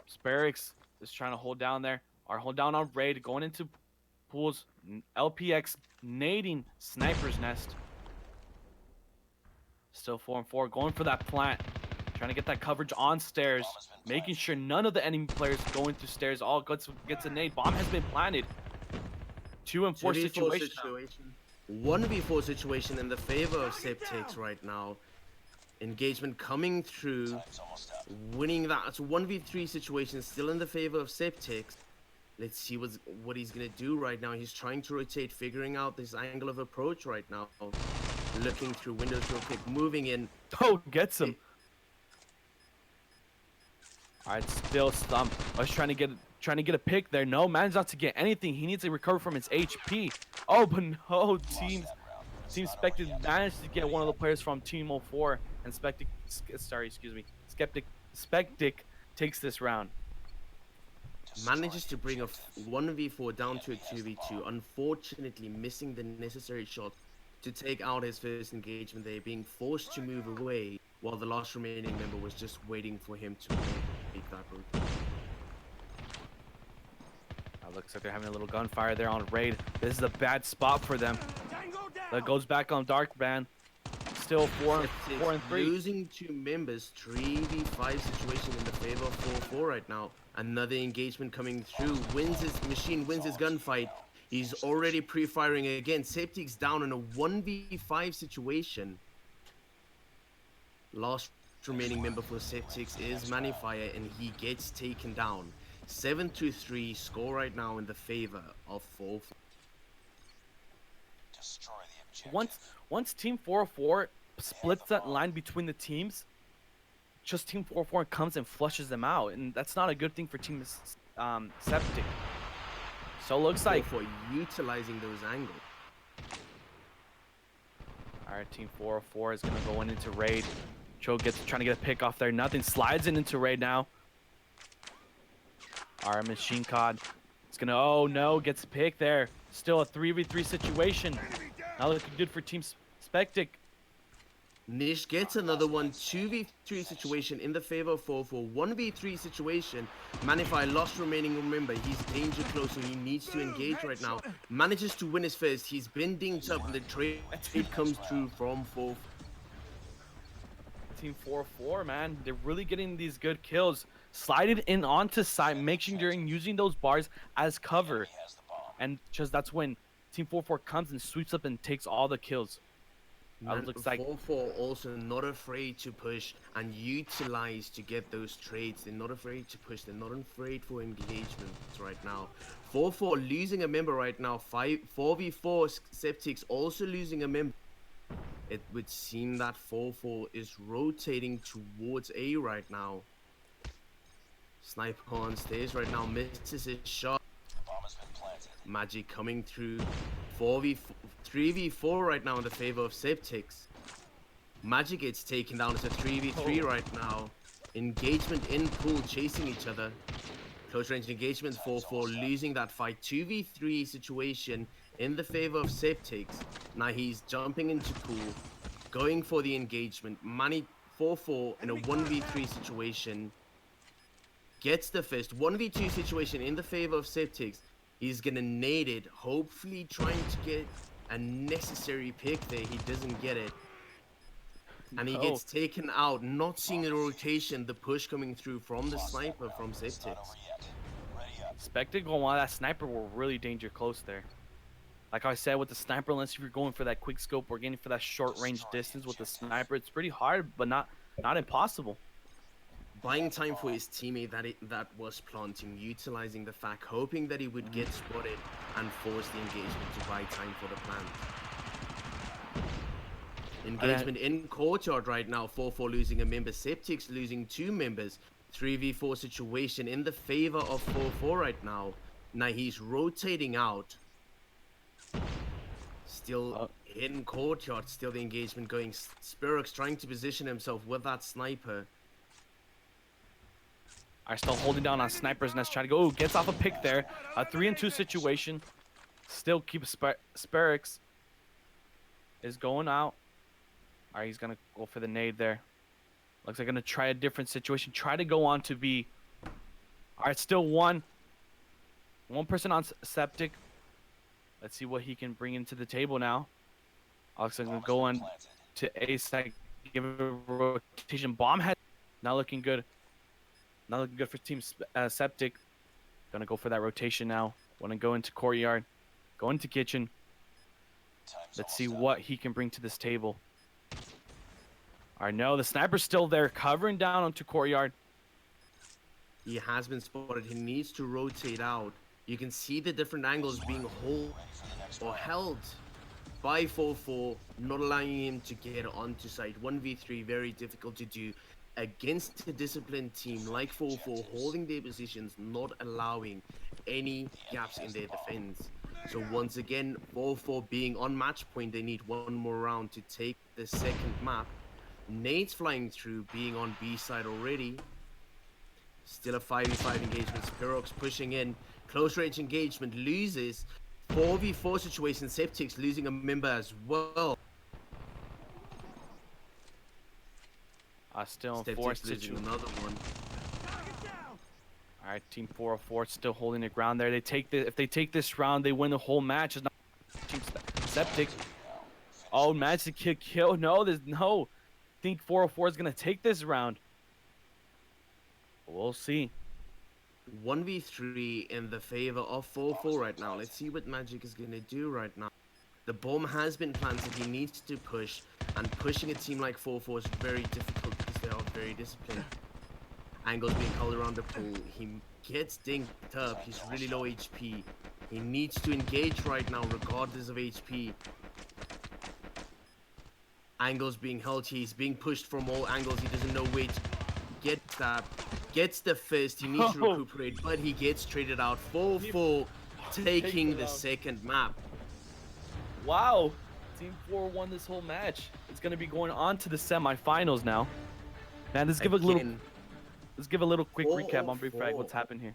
SepticX is trying to hold down there. Are hold down on raid, going into pools. LPX nading sniper's nest. Still 4-4, going for that plant. Trying to get that coverage on stairs. Making sure none of the enemy players going through stairs. All gets a nade. Bomb has been planted. 2-4 situation. 1v4 situation in the favor of SepticX right now. Engagement coming through. Time's almost up. Winning that. It's a 1v3 situation still in the favor of SepticX. Let's see what he's gonna do right now. He's trying to rotate, figuring out this angle of approach right now. Looking through windows real quick, moving in. Oh, gets him. All right, still stumped. I was trying to get a pick there. No, man's not to get anything. He needs to recover from his HP. Oh, but no, Team Spectic managed to get one of the players from Team 04, and Spectic takes this round. Manages to bring a 1v4 down to a 2v2. Unfortunately, missing the necessary shot to take out his first engagement there, being forced to move away while the last remaining member was just waiting for him to make that route. Looks like they're having a little gunfire there on raid. This is a bad spot for them. That goes back on dark ban. Still 4-3. Losing 2 members, 3v5 situation in the favor of 4-4 right now. Another engagement coming through. Wins his gunfight. He's already pre-firing again. SepticX down in a 1v5 situation. Last remaining member for SepticX is Manifire, and he gets taken down. 7-3 score right now in the favor of 4-4. Destroy the objective. Once Team 4-4 splits that line between the teams, just Team 4-4 comes and flushes them out, and that's not a good thing for Team Septic. So it looks like for utilizing those angles. all right, Team 4-4 is gonna go into raid. Cho trying to get a pick off there. Nothing, slides into raid now. All right, Machine Cod. It's gonna, oh no, gets a pick there. Still a 3v3 situation. Not looking good for Team Spectic. Nish gets another one, 2v3 situation in the favor of 4-4, 1v3 situation. Manify lost remaining, remember, he's danger close, so he needs to engage right now. Manages to win his first, he's been dinged up, and the trade comes through from 4. Team 4-4, man, they're really getting these good kills. Sliding in onto side, making sure you're using those bars as cover. He has the bomb. And just that's when Team 4-4 comes and sweeps up and takes all the kills. Looks like 4-4 also not afraid to push and utilize to get those trades. They're not afraid to push. They're not afraid for engagements right now. 4-4 losing a member right now. 4v4 Skeptics also losing a member. It would seem that 4-4 is rotating towards A right now. Sniper on stairs right now, misses his shot. Bomb has been planted. Magic coming through. 3v4 right now in the favor of Septics. Magic gets taken down. It's a 3v3 right now. Engagement in pool, chasing each other. Close range engagement, 4-4 losing that fight. 2v3 situation in the favor of Septics. Now he's jumping into pool, going for the engagement. Money 4-4 in a 1v3 situation. Gets the fist. 1v2 situation in the favor of Septics. He's gonna nade it, hopefully trying to get a necessary pick there. He doesn't get it. And he gets taken out, not seeing the rotation, the push coming through from the sniper from It's not Septics. over yet. Ready up. Spectacle while that sniper were really danger close there. Like I said, with the sniper, unless you're going for that quick scope or getting for that short range distance with the sniper, it's pretty hard, but not impossible. Buying time for his teammate that was planting, utilizing the fact, hoping that he would get spotted and force the engagement to buy time for the plant. Engagement in courtyard right now, 4-4 losing a member, Septics losing 2 members. 3v4 situation in the favor of 4-4 right now. Now he's rotating out. Still in courtyard, still the engagement going. SepticX trying to position himself with that sniper. Are still holding down on snipers and that's trying to go. Ooh, gets off a pick there. A 3-2 situation. Still keeps SepticX is going out. All right, he's gonna go for the nade there. Looks like gonna try a different situation. Try to go on to B. All right, still one person on Septic. Let's see what he can bring into the table now. Alex is gonna go on to A side, give it a rotation. Bomb head, not looking good. Not looking good for Team Septic. Gonna go for that rotation now. Want to go into courtyard, go into kitchen. Let's see what he can bring to this table. All right, no, the sniper's still there, covering down onto courtyard. He has been spotted. He needs to rotate out. You can see the different angles being held by 4-4, not allowing him to get onto site. 1v3, very difficult to do against a disciplined team like 4-4, holding their positions, not allowing any gaps in their defense. So once again, 4-4 being on match point, they need one more round to take the second map. Nades flying through, being on B side already. Still a 5v5 engagement. SepticX pushing in. Close range engagement, loses. 4v4 situation. Septic's losing a member as well. Still in Skeptics fourth losing situation. another one. All right, Team 404 still holding the ground there. If they take this round, they win the whole match. It's not Team Septic. Oh, Magic kill. No, there's no. I think 404 is gonna take this round. We'll see. 1v3 in the favor of 4-4 right now. Let's see what Magic is going to do right now. The bomb has been planted. He needs to push. And pushing a team like 4-4 is very difficult because they are very disciplined. Angles being held around the pool. He gets dinged up. He's really low HP. He needs to engage right now regardless of HP. Angles being held. He's being pushed from all angles. He doesn't know where to get that. Gets the fist. He needs to recuperate, but he gets traded out. 4-4 taking the second map. Wow. Team 4 won this whole match. It's gonna be going on to the semifinals now. Now let's give a little quick recap on Brief Frag. What's happened here?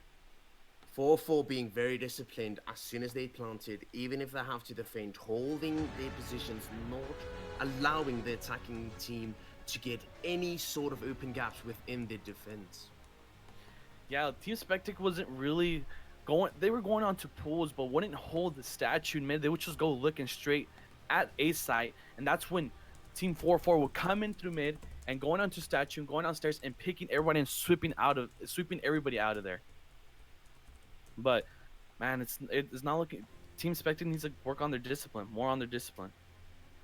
4-4 being very disciplined as soon as they planted, even if they have to defend, holding their positions, not allowing the attacking team to get any sort of open gaps within their defense. Yeah, Team Spectic wasn't really going. They were going on to pools, but wouldn't hold the statue in mid. They would just go looking straight at A site, and that's when Team 4-4 would come in through mid and going onto statue and going downstairs and picking everybody and sweeping everybody out of there. But man, it's not looking. Team Spectic needs to work on their discipline, more on their discipline.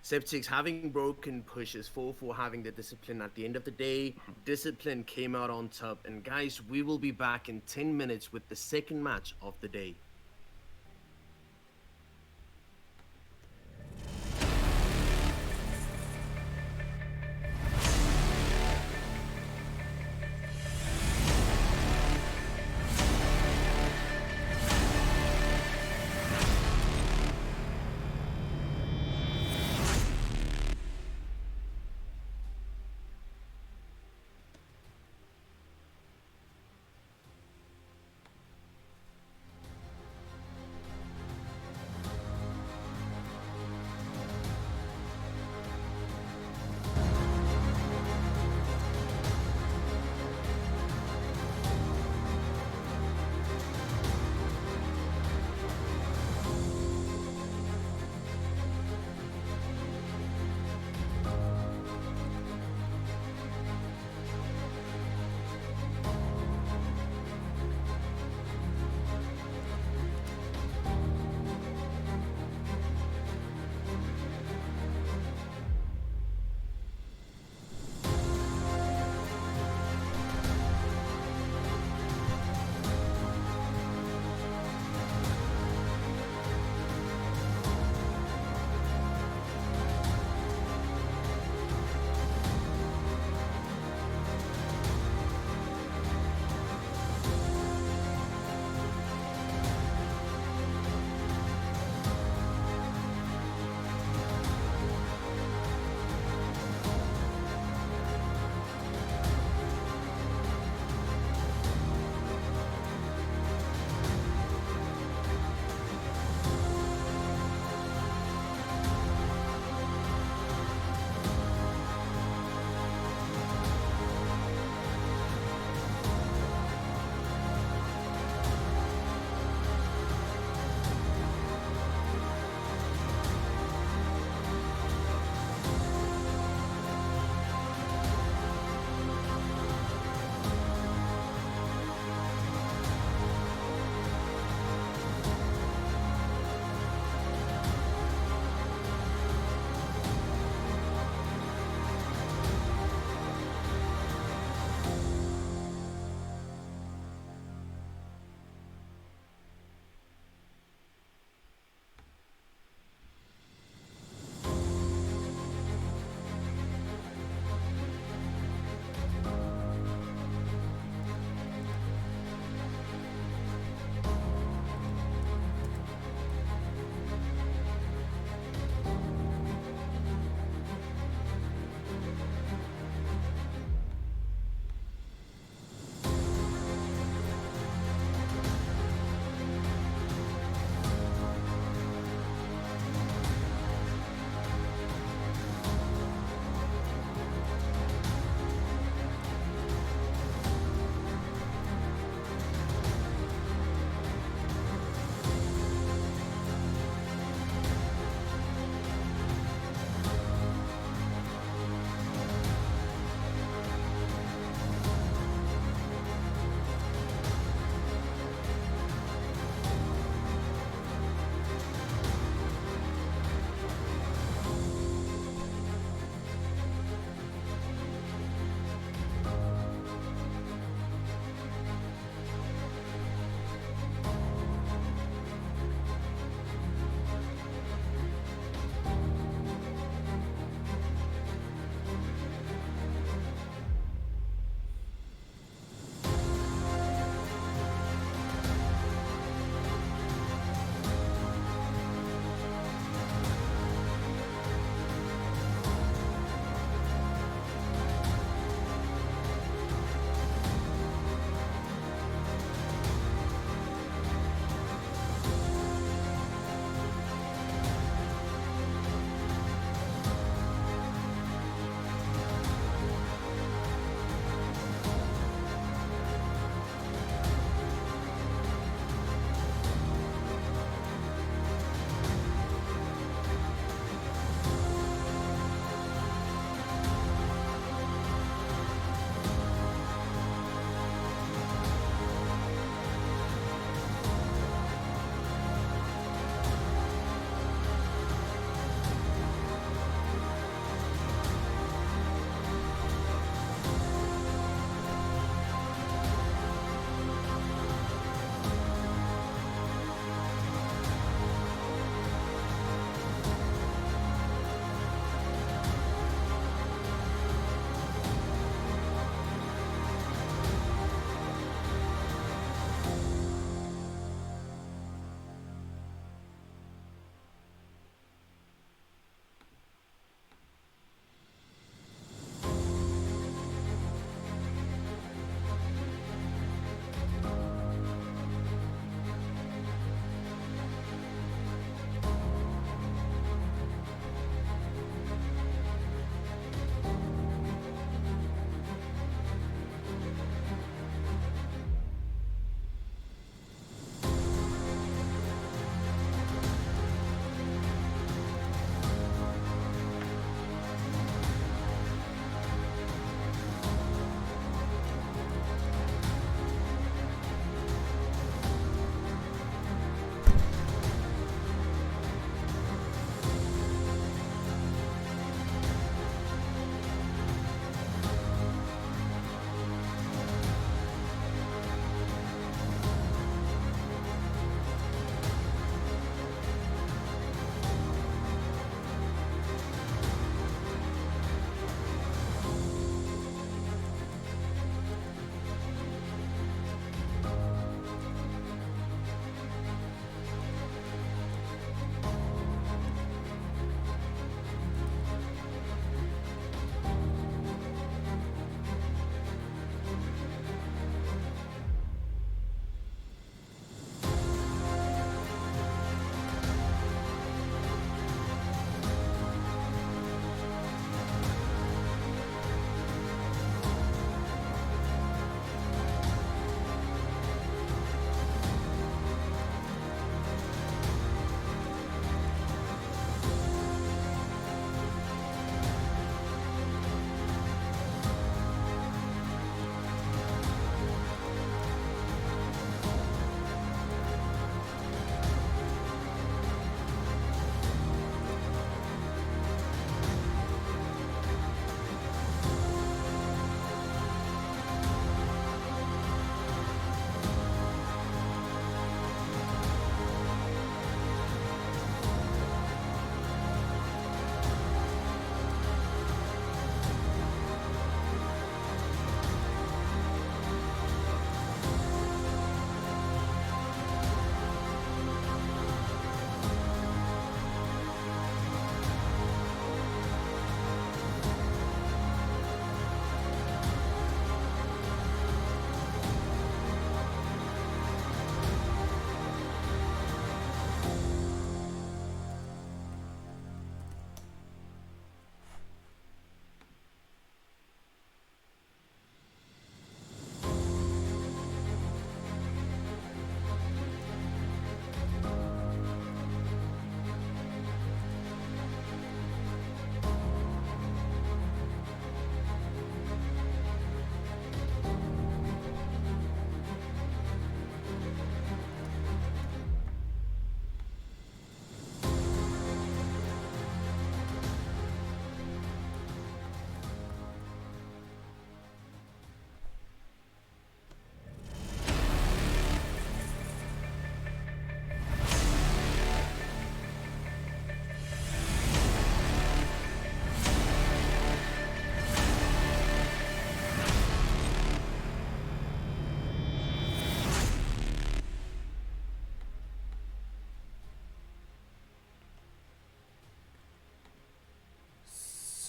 Septics having broken pushes, 4-4 having the discipline at the end of the day. Discipline came out on top. And guys, we will be back in 10 minutes with the second match of the day.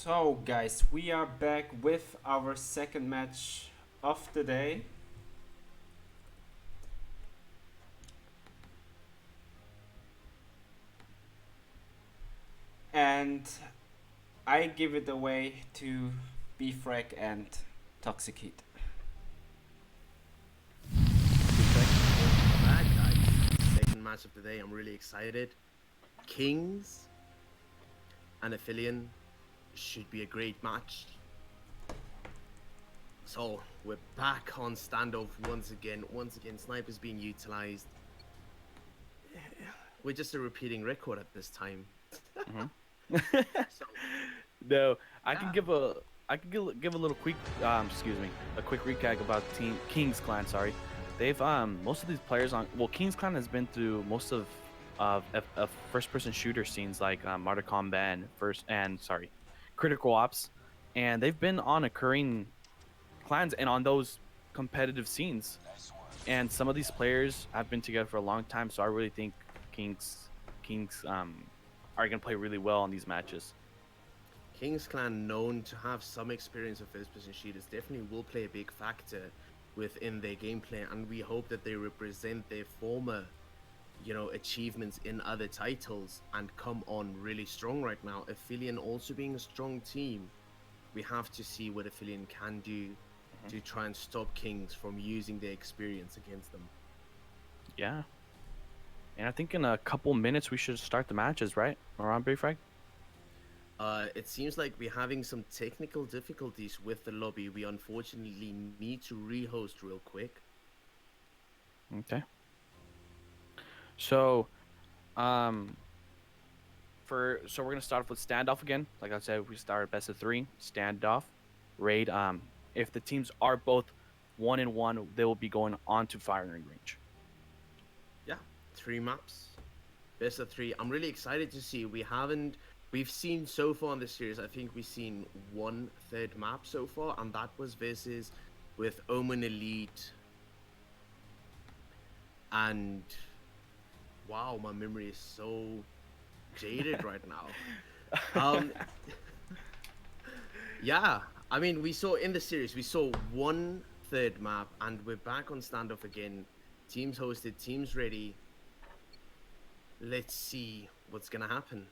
So, guys, we are back with our second match of the day. And I give it away to Beefrag and Toxic Heat. Bad guys. Second match of the day. I'm really excited. Kings and Aphelion should be a great match. So we're back on standoff once again. Once again, snipers being utilized. We're just a repeating record at this time. So, No, I Yeah. can give a little quick a quick recap about Team Kings Clan. Sorry, they've most of these players on Kings Clan has been through most of first person shooter scenes like Mortal Kombat and Critical Ops, and they've been on occurring clans and on those competitive scenes. Nice work. And some of these players have been together for a long time, so I really think Kings are gonna play really well on these matches. Kings Clan, known to have some experience of first-person shooters, definitely will play a big factor within their gameplay, and we hope that they represent their former, achievements in other titles and come on really strong right now. Aphelion also being a strong team, we have to see what Aphelion can do to try and stop Kings from using their experience against them. Yeah. And I think in a couple minutes we should start the matches, right? Around Beefrag? It seems like we're having some technical difficulties with the lobby. We unfortunately need to re-host real quick. Okay. So, we're gonna start off with standoff again. Like I said, we start best of 3 standoff raid. If the teams are both 1-1, they will be going on to firing range. Yeah, 3 maps, best of 3. I'm really excited to see. We've seen so far in this series, I think we've seen 1/3 map so far, and that was versus with Omen Elite. And wow, my memory is so jaded right now. Yeah, I mean, we saw in the series, we saw 1/3 map, and we're back on standoff again. Teams hosted, teams ready. Let's see what's gonna happen.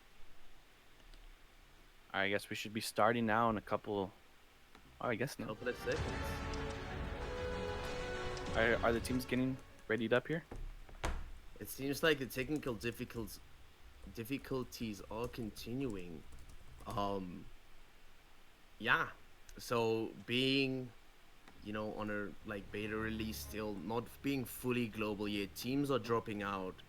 I guess we should be starting now in a couple. Oh, I guess no. Couple of seconds. Are the teams getting readied up here? It seems like the technical difficulties are continuing. Yeah. So being, on a beta release, still not being fully global yet, teams are dropping out,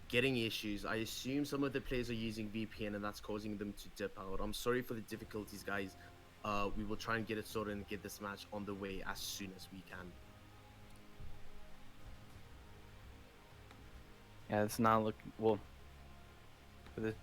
getting issues. I assume some of the players are using VPN and that's causing them to dip out. I'm sorry for the difficulties, guys. We will try and get it sorted and get this match on the way as soon as we can. Yeah, it's not looking well. For the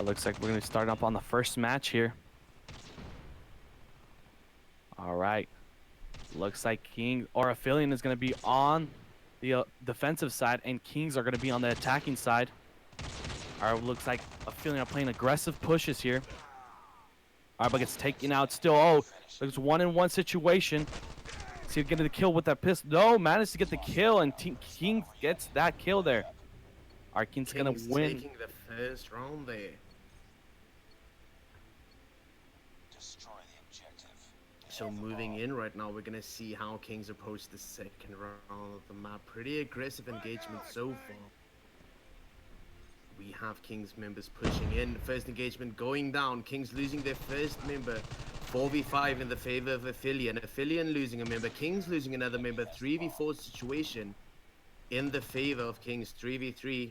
Alright, looks like we're gonna start up on the first match here. Alright. Looks like King or Aphelion is gonna be on the defensive side, and Kings are gonna be on the attacking side. Alright, looks like Aphelion are playing aggressive pushes here. Alright, but gets taken out still. Oh, there's 1-in-1 situation. See, getting the kill with that pistol. No, managed to get the kill, and King gets that kill there. Alright, King's gonna win. Taking the first round there. Destroy the objective. So moving in right now, we're gonna see how Kings approach the second round of the map. Pretty aggressive engagement so far. We have Kings members pushing in. First engagement going down. Kings losing their first member. 4v5 in the favor of Aphelion. Aphelion losing a member. Kings losing another member. 3v4 situation in the favor of Kings. 3v3.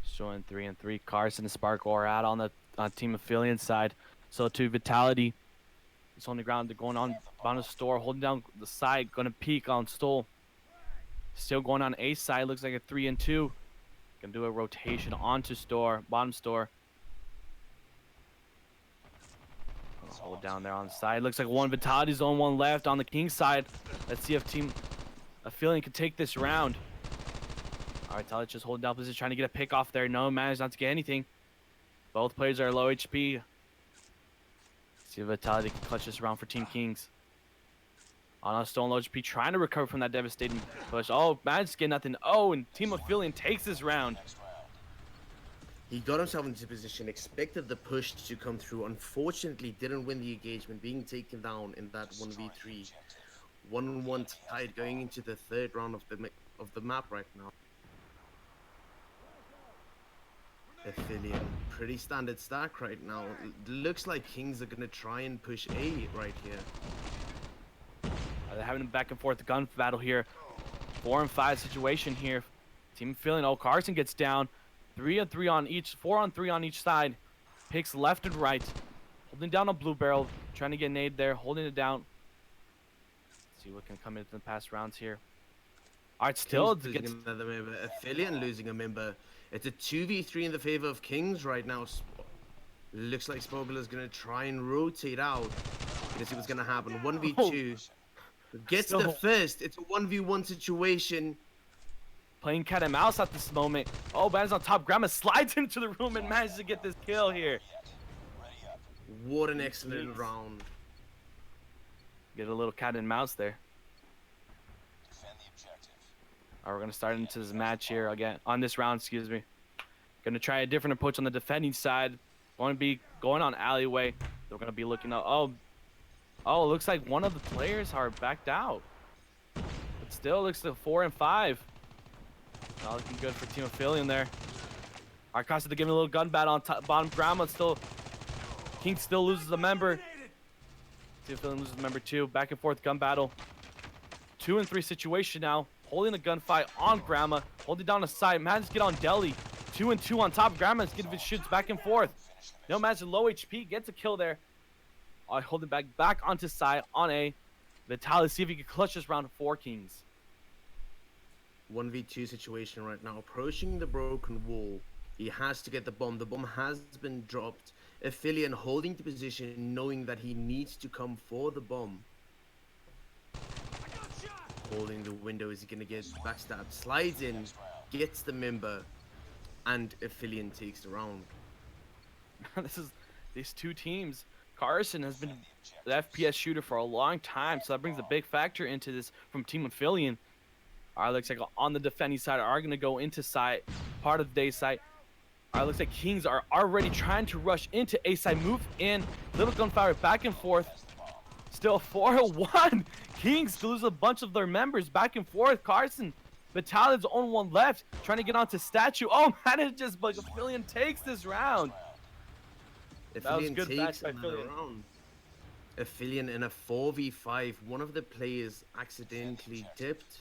Showing 3-3. Carson and Sparkle are out on the Team Aphelion side. So to Vitality. It's on the ground. They're going on the store, holding down the side. Gonna peek on Stole. Still going on A side. Looks like a 3-2. Gonna do a rotation onto store, bottom store. Hold down there on the side. Looks like one Vitality's on one left on the King side. Let's see if Team Aphelion can take this round. Alright, Vitality just holding down position, trying to get a pick off there. No, managed not to get anything. Both players are low HP. See if Vitality can clutch this round for Team Kings. On a Stone low HP, trying to recover from that devastating push. Oh, managed to get nothing. Oh, and Team Aphelion takes this round. He got himself into position, expected the push to come through. Unfortunately, didn't win the engagement, being taken down in that 1v3. 1-1 tied going into the third round of the map right now. Aphelion, pretty standard stack right now. Looks like Kings are gonna try and push A right here. They're having a back and forth gun battle here. 4-5 situation here. Team Aphelion. Oh, Carson gets down. 3-3 on each. 4-on-3 on each side. Picks left and right. Holding down a blue barrel. Trying to get nade there. Holding it down. Let's see what can come into the past rounds here. Alright, still Kings losing another member. Aphelion losing a member. It's a 2v3 in the favor of Kings right now. Looks like Spogler is gonna try and rotate out. Let's see what's gonna happen. 1v2. Gets the first. It's a 1v1 situation. Playing cat and mouse at this moment. Oh, Ban's on top. Grandma slides into the room and manages to get this kill here. What an excellent round. Get a little cat and mouse there. Defend the objective. Alright, we're gonna start into this match here again. On this round, excuse me. Gonna try a different approach on the defending side. Going to be going on alleyway. They're gonna be looking up. Oh, it looks like one of the players are backed out. But still looks like 4-5. Not looking good for Team Aphelion there. Alright, Costa to give me a little gun battle on top, bottom. Grandma still. King still loses a member. Team Aphelion loses a member too. Back and forth gun battle. 2-3 situation now. Holding the gunfight on Grandma. Holding down the side. Manages to get on Deli. 2-2 on top. Grandma's getting his shoots back and forth. No, Manages low HP. Gets a kill there. Alright, holding back onto side on A. Vitalis, see if he can clutch this round for Kings. 1v2 situation right now. Approaching the broken wall. He has to get the bomb. The bomb has been dropped. Aphelion holding the position, knowing that he needs to come for the bomb. Holding the window. Is he going to get backstabbed? Slides in, gets the member, and Aphelion takes the round. These two teams. Carson has been the FPS shooter for a long time, so that brings a big factor into this from Team Aphelion. Alright, looks like on the defending side are going to go into site, part of the day site. Alright, looks like Kings are already trying to rush into A side, move in, little gunfire back and forth. Still 4-1. Kings lose a bunch of their members back and forth. Carson, Battalion's on one left, trying to get onto statue. Oh man, it just like Aphelion takes this round. That was good back by Aphelion. Aphelion in a 4v5. One of the players accidentally dipped.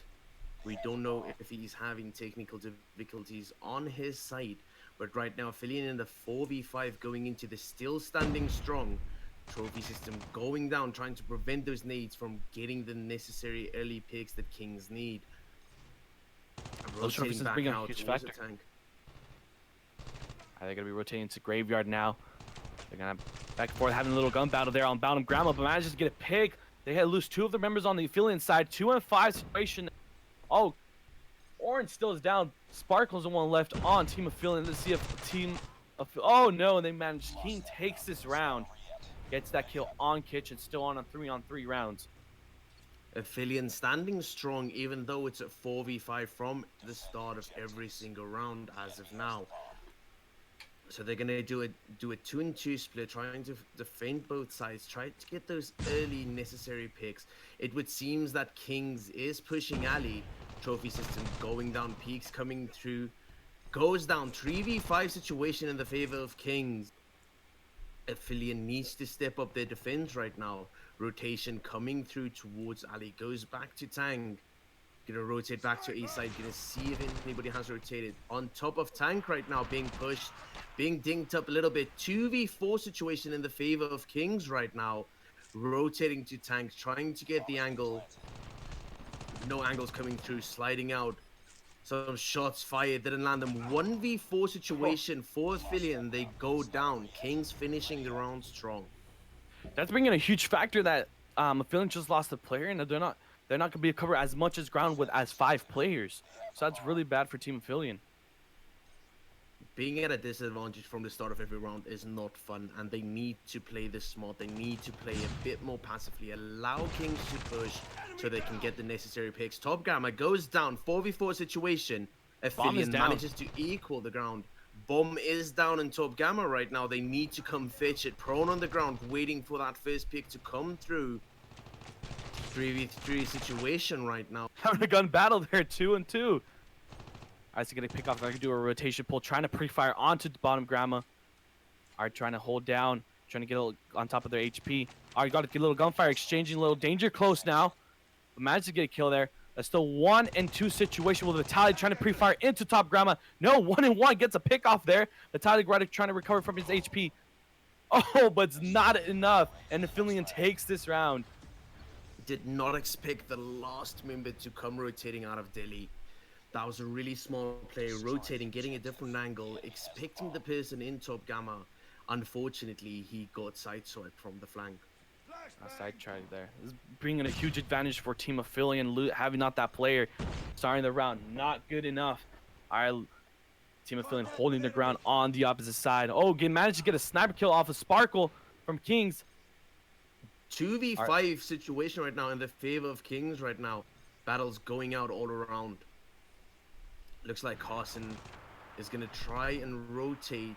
We don't know if he's having technical difficulties on his side. But right now, Aphelion in the 4v5 going into the still standing strong trophy system, going down, trying to prevent those nades from getting the necessary early picks that Kings need. Those trophies Rotating back bring a out huge towards the factor. tank. They're gonna be rotating to graveyard now. They're gonna back and forth, having a little gun battle there on Bound Grandma, but manages to get a pick. They had to lose 2 of their members on the Aphelion side. 2-5 situation. Oh, Orange still is down. Sparkle's the one left on Team Aphelion. Let's see if Team oh no, they managed. King takes this round. Gets that kill on Kitchen, still on a 3-on-3 rounds. Aphelion standing strong, even though it's a 4v5 from the start of every single round as of now. So they're gonna do a 2-2 split, trying to defend both sides, try to get those early necessary picks. It would seem that Kings is pushing Ali. Trophy system going down, peaks coming through, goes down. 3v5 situation in the favor of Kings. Aphelion needs to step up their defense right now. Rotation coming through towards Ali, goes back to Tank. Gonna rotate back to A side, gonna see if anybody has rotated. On top of Tank right now, being pushed, being dinked up a little bit. 2v4 situation in the favor of Kings right now. Rotating to Tank, trying to get the angle. No angles coming through, sliding out. Some shots fired, didn't land them. 1v4 situation for Aphelion, they go down. Kings finishing the round strong. That's bringing a huge factor that Aphelion just lost a player, and they're not gonna be able to cover as much as ground with as 5 players. So that's really bad for Team Aphelion. Being at a disadvantage from the start of every round is not fun, and they need to play this smart. They need to play a bit more passively, allow Kings to push so they can get the necessary picks. Top Gamma goes down, 4v4 situation. Aphelion manages to equal the ground. Bomb is down in Top Gamma right now. They need to come fetch it. Prone on the ground, waiting for that first pick to come through. 3v3 situation right now. Having a gun battle there, 2-2. Alright, so gonna pick off. I can do a rotation pull, trying to pre-fire onto the bottom Grandma. Alright, trying to hold down, trying to get a little on top of their HP. Alright, got to get a little gunfire, exchanging a little danger close now. But managed to get a kill there. That's still 1-2 situation with Vitaly trying to pre-fire into top Grandma. No, 1-1 gets a pick off there. Vitaly trying to recover from his HP. Oh, but it's not enough. And Aphelion takes this round. Did not expect the last member to come rotating out of Delhi. That was a really small play, rotating, getting a different angle, expecting the person in Top Gamma. Unfortunately, he got sideswiped from the flank. Side try there. This is bringing a huge advantage for Team Aphelion, having not that player starting the round. Not good enough. All right, Team Aphelion holding the ground on the opposite side. Oh, managed to get a sniper kill off of Sparkle from Kings. 2v5 situation right now in the favor of Kings right now. Battles going out all around. Looks like Carson is going to try and rotate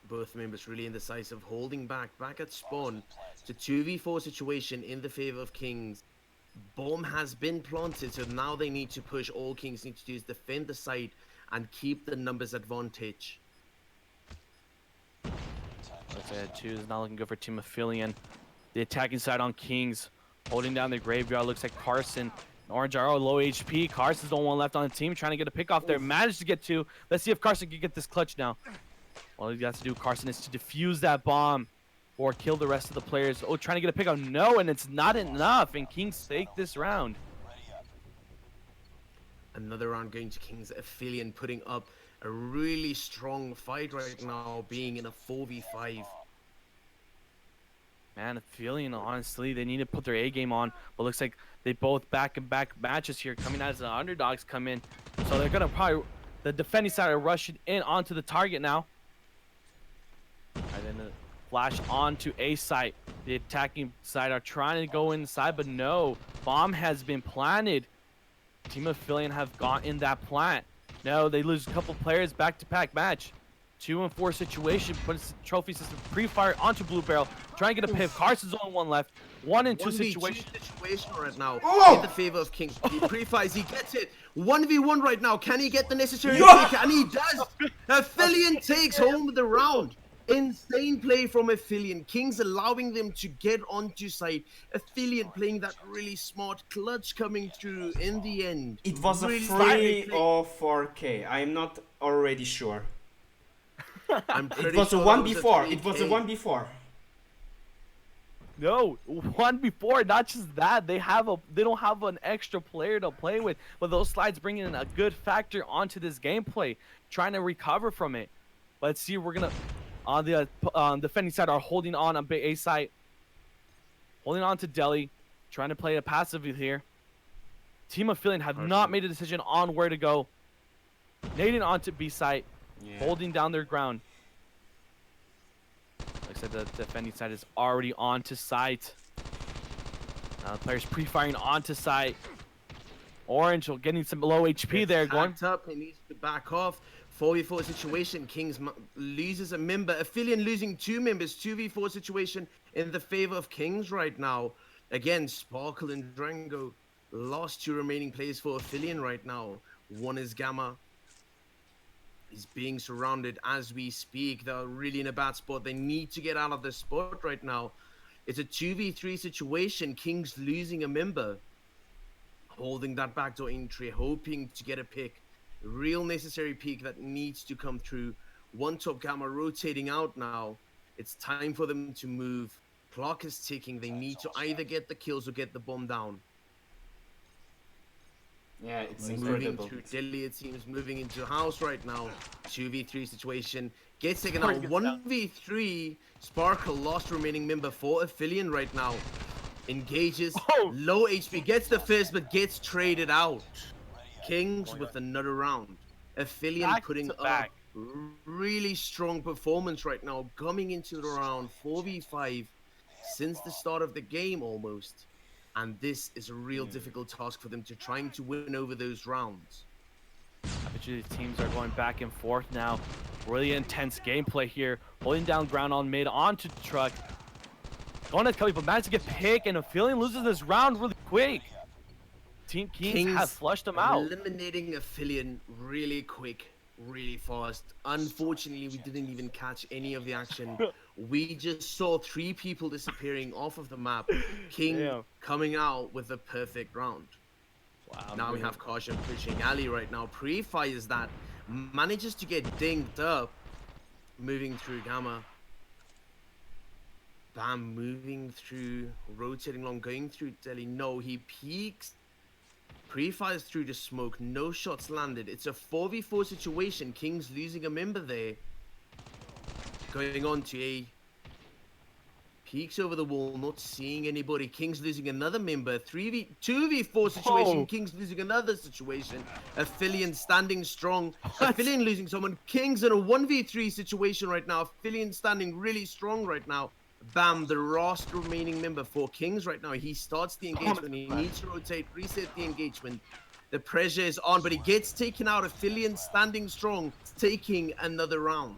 both members, really indecisive, holding back at spawn. It's a 2v4 situation in the favor of Kings. Bomb has been planted, so now they need to push. All Kings need to do is defend the site and keep the numbers advantage. Looks like 2 is not looking good for Team Aphelion. The attacking side on Kings, holding down the graveyard. Looks like Carson. Orange are low HP. Carson's the only one left on the team, trying to get a pick off there. Managed to get 2. Let's see if Carson can get this clutch now. All he has to do, Carson, is to defuse that bomb or kill the rest of the players. Oh, trying to get a pick off. No, and it's not enough. And Kings take this round. Another round going to Kings. Aphelion putting up a really strong fight right now, being in a 4v5. Man, Aphelion, honestly, they need to put their A game on, but looks like they both back-and-back matches here coming out as the underdogs come in. So they're gonna probably, the defending side are rushing in onto the target now. And then the flash onto A site. The attacking side are trying to go inside, but no, bomb has been planted. Team Aphelion have gotten that plant. No, they lose a couple players back-to-back match. 2-4 situation, puts trophy system pre-fire onto Blue Barrel, trying to get a pick. Carson's only one left. 1-2 situation right now. Oh! In the favor of Kings. He pre-fires, he gets it. 1v1 right now. Can he get the necessary pick? And he does. Aphelion takes home the round. Insane play from Aphelion. Kings allowing them to get onto site. Aphelion playing that really smart clutch coming through in the end. It was really a 3 or 4K. I'm not already sure. I'm pretty It was sure a 1 that before. a It was a 3K. 1 before. No, one before. Not just that, they don't have an extra player to play with. But those slides bring in a good factor onto this gameplay, trying to recover from it. Let's see. We're gonna on the defending side are holding on A side, holding on to Delhi, trying to play a passive here. Team Aphelion have not made a decision on where to go. Nading onto B site, holding down their ground. Like I said, the defending side is already onto site. Now the players pre-firing onto site. Orange getting some low HP there. Going up, he needs to back off. 4v4 situation. Kings loses a member. Aphelion losing 2 members. 2v4 situation in the favor of Kings right now. Again, Sparkle and Drango lost 2 remaining players for Aphelion right now. One is Gamma. He's being surrounded as we speak. They're really in a bad spot. They need to get out of this spot right now. It's a 2v3 situation. Kings losing a member. Holding that backdoor entry, hoping to get a pick. Real necessary pick that needs to come through. One top Gamma rotating out now. It's time for them to move. Clock is ticking. They need to either get the kills or get the bomb down. Yeah, it's Moving incredible. through Delhi, it seems, moving into house right now. 2v3 situation. Gets taken out. 1v3. Sparkle, lost remaining member for Aphelion right now. Engages. Low HP. Gets the first, but gets traded out. Kings with another round. Aphelion putting up really strong performance right now. Coming into the round 4v5 since the start of the game almost. And this is a real difficult task for them to trying to win over those rounds. I bet you these teams are going back and forth now. Really intense gameplay here. Holding down ground on mid, onto the truck. Going to Kelly, but managed to get picked, and Aphelion loses this round really quick. Team Kings have flushed them out. Eliminating Aphelion really quick, really fast. Unfortunately, we didn't even catch any of the action. We just saw 3 people disappearing off of the map. King coming out with a perfect round. Wow. Now we have Caution pushing Ali right now. Pre-fires that. Manages to get dinged up. Moving through Gamma. Bam, moving through. Rotating long, going through Delhi. No, he peeks. Pre-fires through the smoke. No shots landed. It's a 4v4 situation. Kings losing a member there. Going on to A. Peeks over the wall, not seeing anybody. Kings losing another member. 2v4 situation. Kings losing another situation. Aphelion standing strong. Aphelion losing someone. Kings in a 1v3 situation right now. Aphelion standing really strong right now. Bam, the last remaining member for Kings right now. He starts the engagement. He needs to rotate, reset the engagement. The pressure is on, but he gets taken out. Aphelion standing strong, taking another round.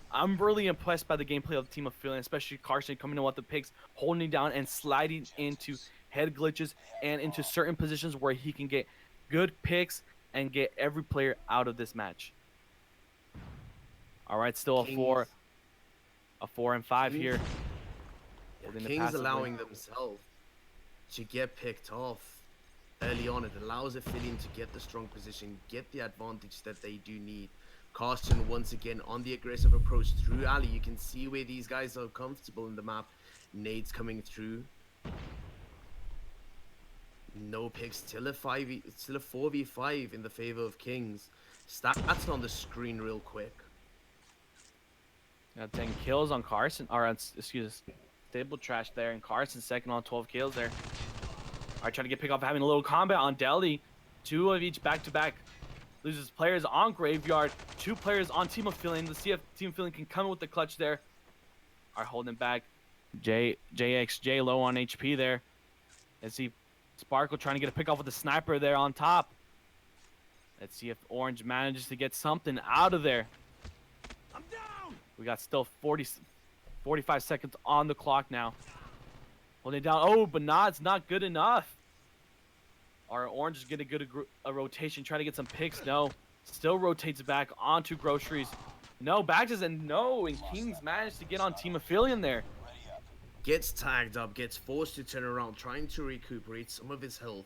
I'm really impressed by the gameplay of the team of Aphelion, especially Carson coming in with the picks, holding down and sliding into head glitches and into certain positions where he can get good picks and get every player out of this match. All right, still a 4 and 5 here. Kings allowing themselves to get picked off early on. It allows Aphelion to get the strong position, get the advantage that they do need. Carson once again on the aggressive approach through Ali. You can see where these guys are comfortable in the map. Nades coming through. No picks. Still a 4v5 in the favor of Kings. Stats on the screen real quick. Got 10 kills on Carson, or excuse us, Stable Trash there, and Carson second on 12 kills there. Alright, trying to get picked off, having a little combat on Delhi. 2 of each back-to-back. Loses players on Graveyard. 2 players on Team Aphelion. Let's see if Team Aphelion can come in with the clutch there. Alright, holding back. JXJ low on HP there. Let's see Sparkle trying to get a pick off with the sniper there on top. Let's see if Orange manages to get something out of there. I'm down! We got still 45 seconds on the clock now. Holding down. Oh, but it's not good enough. Our Orange is getting a rotation, trying to get some picks. No, still rotates back onto Groceries. No, Badges and no, and Kings managed to get on Team Aphelion there. Gets tagged up, gets forced to turn around, trying to recuperate some of his health.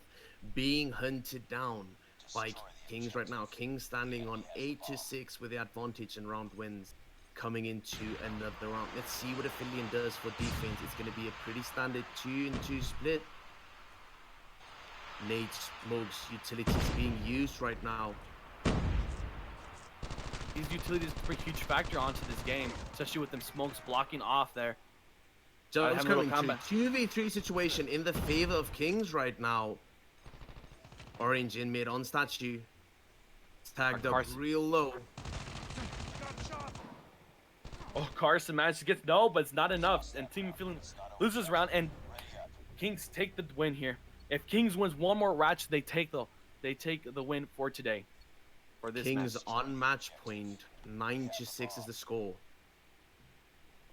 Being hunted down by Kings right now. Kings standing on 8-6 with the advantage and round wins. coming into another round. Let's see what Aphelion does for defense. It's going to be a pretty standard 2-2 split. Nate smokes utilities being used right now. These utilities bring a huge factor onto this game, especially with them smokes blocking off there. So it's having a little coming to combat. 2v3 situation in the favor of Kings right now. Orange in mid on statue. Tagged up Carson. real low. Oh, Carson managed to get no, but it's not enough. And Team Aphelion loses round, and Kings take the win here. If Kings wins one more ratchet, they take the win for today. For this Kings match. on match point. 9-6 is the score.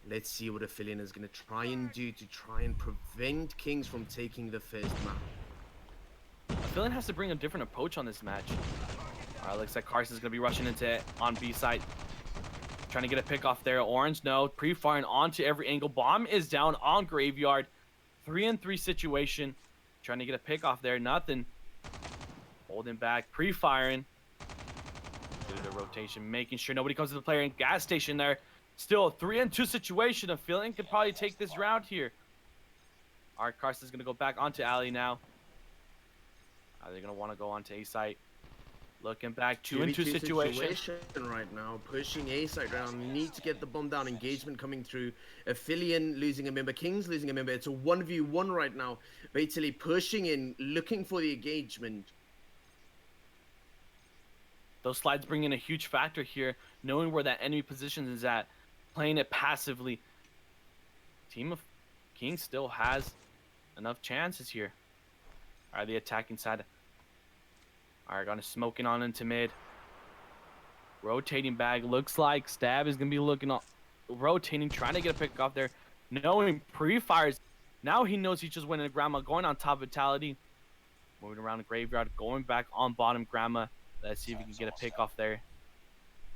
Let's see what Aphelion is going to try and do to try and prevent Kings from taking the first map. Aphelion has to bring a different approach on this match. Alright, looks like Carson's going to be rushing into it on B side. Trying to get a pick off there. Orange, no. Pre-firing onto every angle. Bomb is down on Graveyard. 3-3 situation. Trying to get a pick off there. Nothing. Holding back. Pre-firing. Do the rotation. Making sure nobody comes to the player in gas station there. Still a 3-2 situation. Aphelion could probably take this round here. Alright, Carson's going to go back onto Alley now. Are they going to want to go onto A site? Looking back, 2-2 situation. Right now, pushing A side round. Need to get the bomb down. Engagement coming through. Aphelion losing a member. Kings losing a member. It's a 1v1 right now. Basically pushing in, looking for the engagement. Those slides bring in a huge factor here, knowing where that enemy position is at, playing it passively. Team of Kings still has enough chances here. All right, the attacking side. All right, gonna smoking on into mid. Rotating back. Looks like Stab is gonna be looking on, rotating, trying to get a pick off there. Knowing pre-fires. Now he knows he just went into Grandma, going on top Vitality. Moving around the Graveyard, going back on bottom Grandma. Let's see if we can get a pick off there.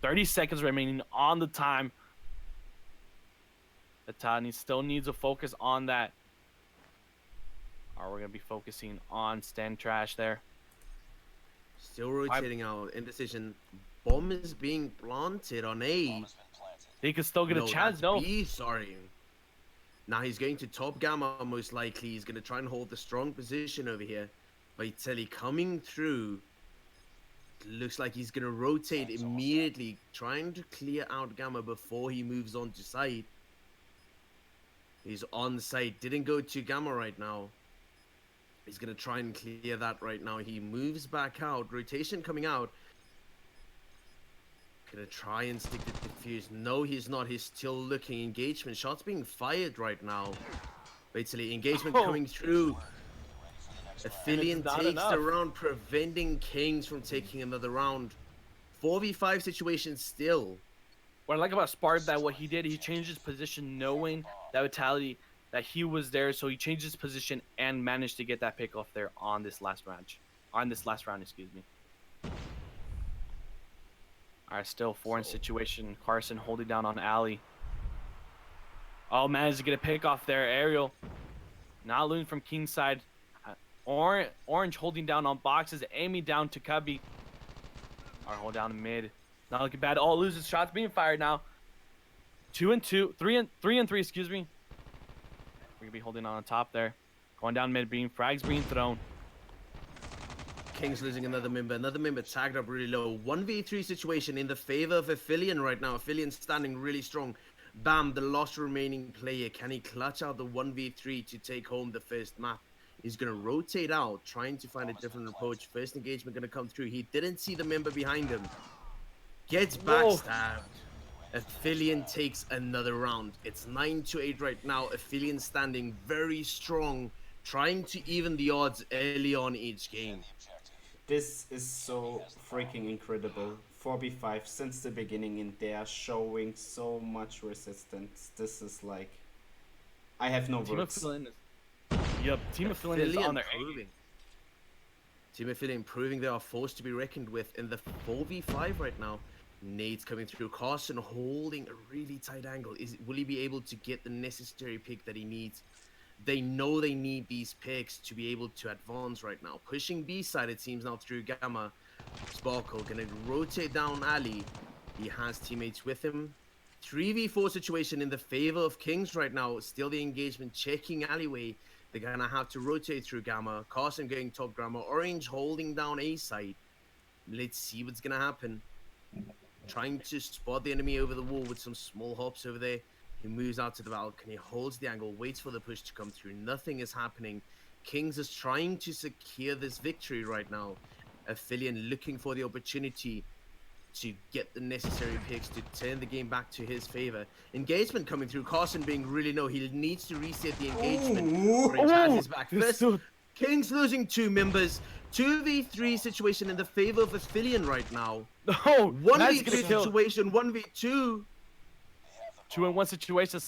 30 seconds remaining on the time. Vitality still needs a focus on that. All right, we're gonna be focusing on Stand Trash there. Still rotating out. Indecision. Bomb is being planted on A. Bomb has been planted. They could still get a chance, that's no. B, sorry. Now he's going to top Gamma most likely. He's going to try and hold the strong position over here. Vitelli coming through. Looks like he's going to rotate immediately, trying to clear out Gamma before he moves on to site. He's on site. Didn't go to Gamma right now. He's going to try and clear that right now. He moves back out. Rotation coming out. Gonna try and stick the defuse. No, he's not. He's still looking. Engagement. Shots being fired right now. Basically, engagement coming through. Aphelion takes the round, preventing Kings from taking another round. 4v5 situation still. What I like about Spard, that what he did, he changed his position knowing that Vitality, that he was there, so he changed his position and managed to get that pick off there on this last match. On this last round, excuse me. Alright, still foreign situation. Carson holding down on Alley. Oh, managed to get a pick off there. Ariel. Not losing from King's side. Orange holding down on boxes. Aiming down to Cubby. Alright, hold down to mid. Not looking bad. Oh, loses shots being fired now. 2-2. 3-3, excuse me. We're going to be holding on top there. Going down mid, being frags being thrown. Kings losing another member tagged up really low. 1v3 situation in the favor of Aphelion right now. Aphelion standing really strong. Bam, the last remaining player. Can he clutch out the 1v3 to take home the first map? He's going to rotate out, trying to find a different approach. First engagement going to come through. He didn't see the member behind him. Gets backstabbed. Aphelion takes another round. It's 9-8 right now. Aphelion standing very strong, trying to even the odds early on each game. This is so freaking incredible. 4v5 since the beginning, and they are showing so much resistance. This is like, I have no words. Team Aphelion is on their A. Team Aphelion proving they are forced to be reckoned with in the 4v5 right now. Nade's coming through. Carson holding a really tight angle. Will he be able to get the necessary pick that he needs? They know they need these picks to be able to advance right now. Pushing B side, it seems now through Gamma. Sparkle gonna rotate down Ali. He has teammates with him. 3v4 situation in the favor of Kings right now. Still the engagement checking alleyway. They're gonna have to rotate through Gamma. Carson going top Gamma. Orange holding down A side. Let's see what's gonna happen. Trying to spot the enemy over the wall with some small hops over there. He moves out to the balcony, holds the angle, waits for the push to come through. Nothing is happening. Kings is trying to secure this victory right now. Aphelion looking for the opportunity to get the necessary picks to turn the game back to his favor. Engagement coming through. Carson being really low. He needs to reset the engagement. Orange has his back. First, Kings losing 2 members. 2v3 situation in the favor of Aphelion right now. No, 1v3 situation, 1v2. 2-in-1 situation.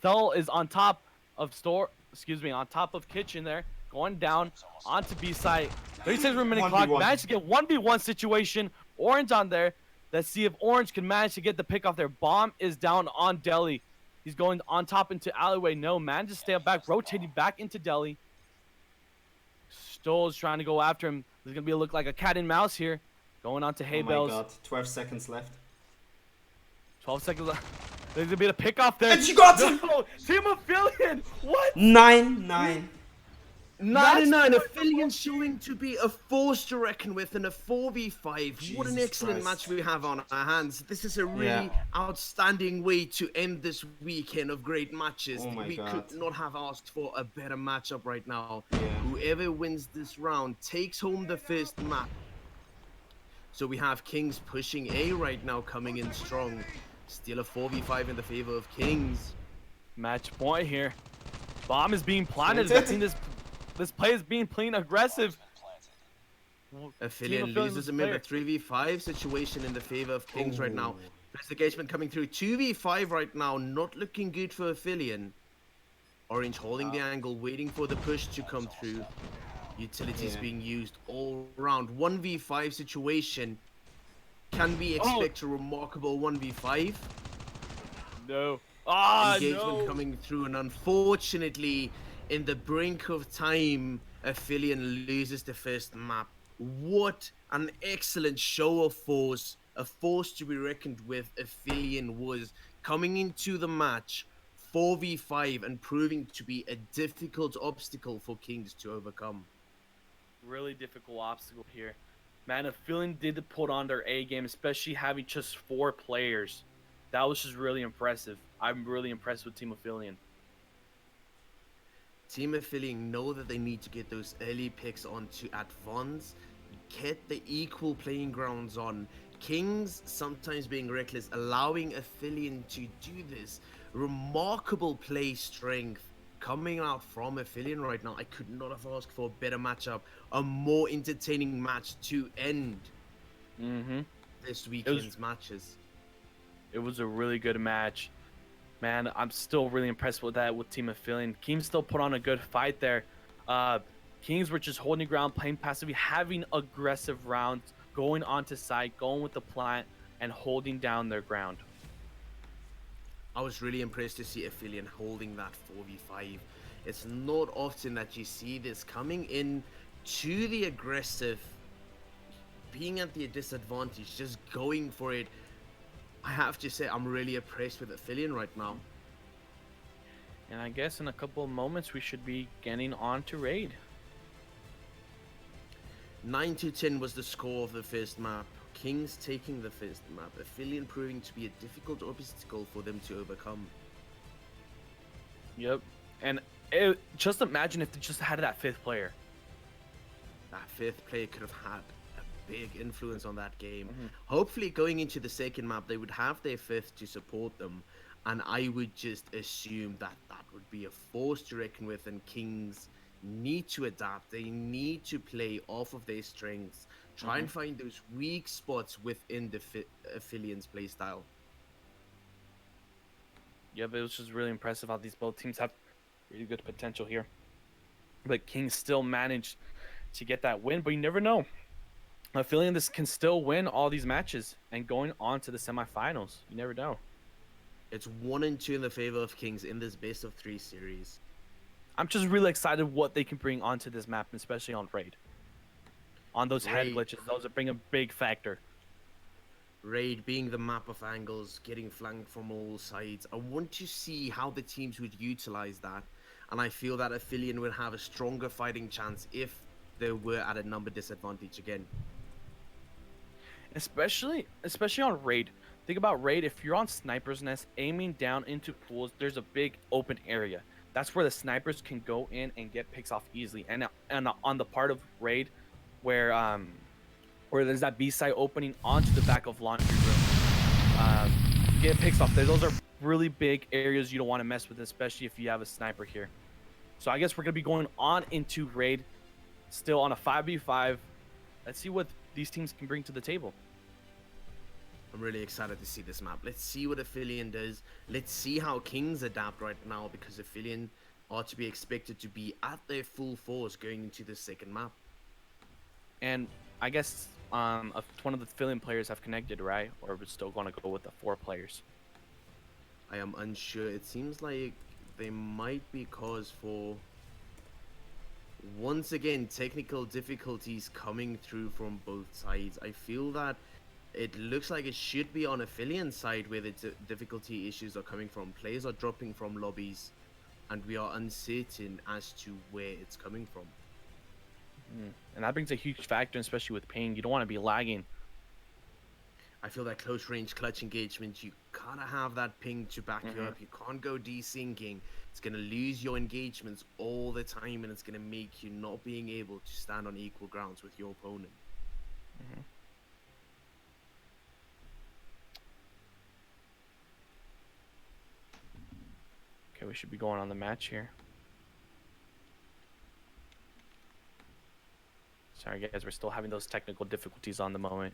Thel is on top of on top of kitchen there, going down onto B side. 36 minute clock. Managed to get 1v1 situation. Orange on there. Let's see if Orange can manage to get the pick off there. Bomb is down on Deli. He's going on top into alleyway. No, man, just stay back, rotating back into Deli. Stoll's trying to go after him. There's gonna look like a cat and mouse here. Going on to Hay Bells. Oh my god, 12 seconds left. 12 seconds left. There's gonna be a pick off there. And she got him! No, Team Aphelion! What? 9-9. 9-9, Aphelion showing to be a force to reckon with in a 4v5. What an Jesus excellent Christ. match we have on our hands. This is a really outstanding way to end this weekend of great matches. Oh my we God. could not have asked for a better matchup right now. Yeah. Whoever wins this round takes home the first map. So we have Kings pushing A right now, coming in strong. Still a 4v5 in the favor of Kings. Match point here. Bomb is being planted. Planted. I've seen this play is being playing aggressive. Aphelion Team loses a member. player. 3v5 situation in the favor of Kings right now. There's engagement coming through. 2v5 right now. Not looking good for Aphelion. Orange holding the angle, waiting for the push to come through. Utilities being used all around. 1v5 situation. Can we expect a remarkable 1v5? No. Engagement coming through, and unfortunately, in the brink of time, Aphelion loses the first map. What an excellent show of force. A force to be reckoned with. Aphelion was coming into the match 4v5 and proving to be a difficult obstacle for Kings to overcome. Really difficult obstacle here. Man, Aphelion did put on their A game, especially having just 4 players. That was just really impressive. I'm really impressed with Team Aphelion. Team Aphelion know that they need to get those early picks on to advance, get the equal playing grounds on. Kings sometimes being reckless, allowing Aphelion to do this. Remarkable play strength coming out from Aphelion right now. I could not have asked for a better matchup, a more entertaining match to end this weekend's matches. It was a really good match. Man, I'm still really impressed with that with Team Aphelion. Kings still put on a good fight there. Kings were just holding ground, playing passively, having aggressive rounds, going onto site, going with the plant, and holding down their ground. I was really impressed to see Aphelion holding that 4v5. It's not often that you see this coming in to the aggressive, being at the disadvantage, just going for it. I have to say, I'm really impressed with Aphelion right now. And I guess in a couple of moments, we should be getting on to raid. 9-10 was the score of the first map. Kings taking the first map. Aphelion proving to be a difficult obstacle for them to overcome. Yep. And just imagine if they just had that 5th player. That 5th player could have had a big influence on that game. Hopefully going into the second map, they would have their 5th to support them. And I would just assume that that would be a force to reckon with, and Kings need to adapt. They need to play off of their strengths. Try and find those weak spots within the Aphelion's playstyle. Yeah, but it was just really impressive how these both teams have really good potential here. But Kings still managed to get that win, but you never know. Aphelion this can still win all these matches and going on to the semifinals. You never know. It's 1-2 in the favor of Kings in this best of 3 series. I'm just really excited what they can bring onto this map, especially on raid. On those head Raid. glitches, those that bring a big factor. Raid being the map of angles, getting flanked from all sides. I want to see how the teams would utilize that, and I feel that Aphelion would have a stronger fighting chance if they were at a number disadvantage again. Especially on raid. Think about raid. If you're on sniper's nest aiming down into pools, there's a big open area. That's where the snipers can go in and get picks off easily. And on the part of raid where there's that B side opening onto the back of laundry room, get picks off there. Those are really big areas you don't want to mess with, especially if you have a sniper here. So I guess we're gonna be going on into raid, still on a 5v5. Let's see what these teams can bring to the table. I'm really excited to see this map. Let's see what Aphelion does. Let's see how Kings adapt right now, because Aphelion are to be expected to be at their full force going into the second map. And I guess one of the Aphelion players have connected, right? Or we're still going to go with the 4 players. I am unsure. It seems like there might be cause for, once again, technical difficulties coming through from both sides. I feel that it looks like it should be on Aphelion's side where the difficulty issues are coming from. Players are dropping from lobbies, and we are uncertain as to where it's coming from. And that brings a huge factor, especially with ping. You don't want to be lagging. I feel that close range clutch engagement, you gotta have that ping to back you up. You can't go desyncing. It's gonna lose your engagements all the time, and it's gonna make you not being able to stand on equal grounds with your opponent. Okay, we should be going on the match here. Sorry guys, we're still having those technical difficulties on the moment.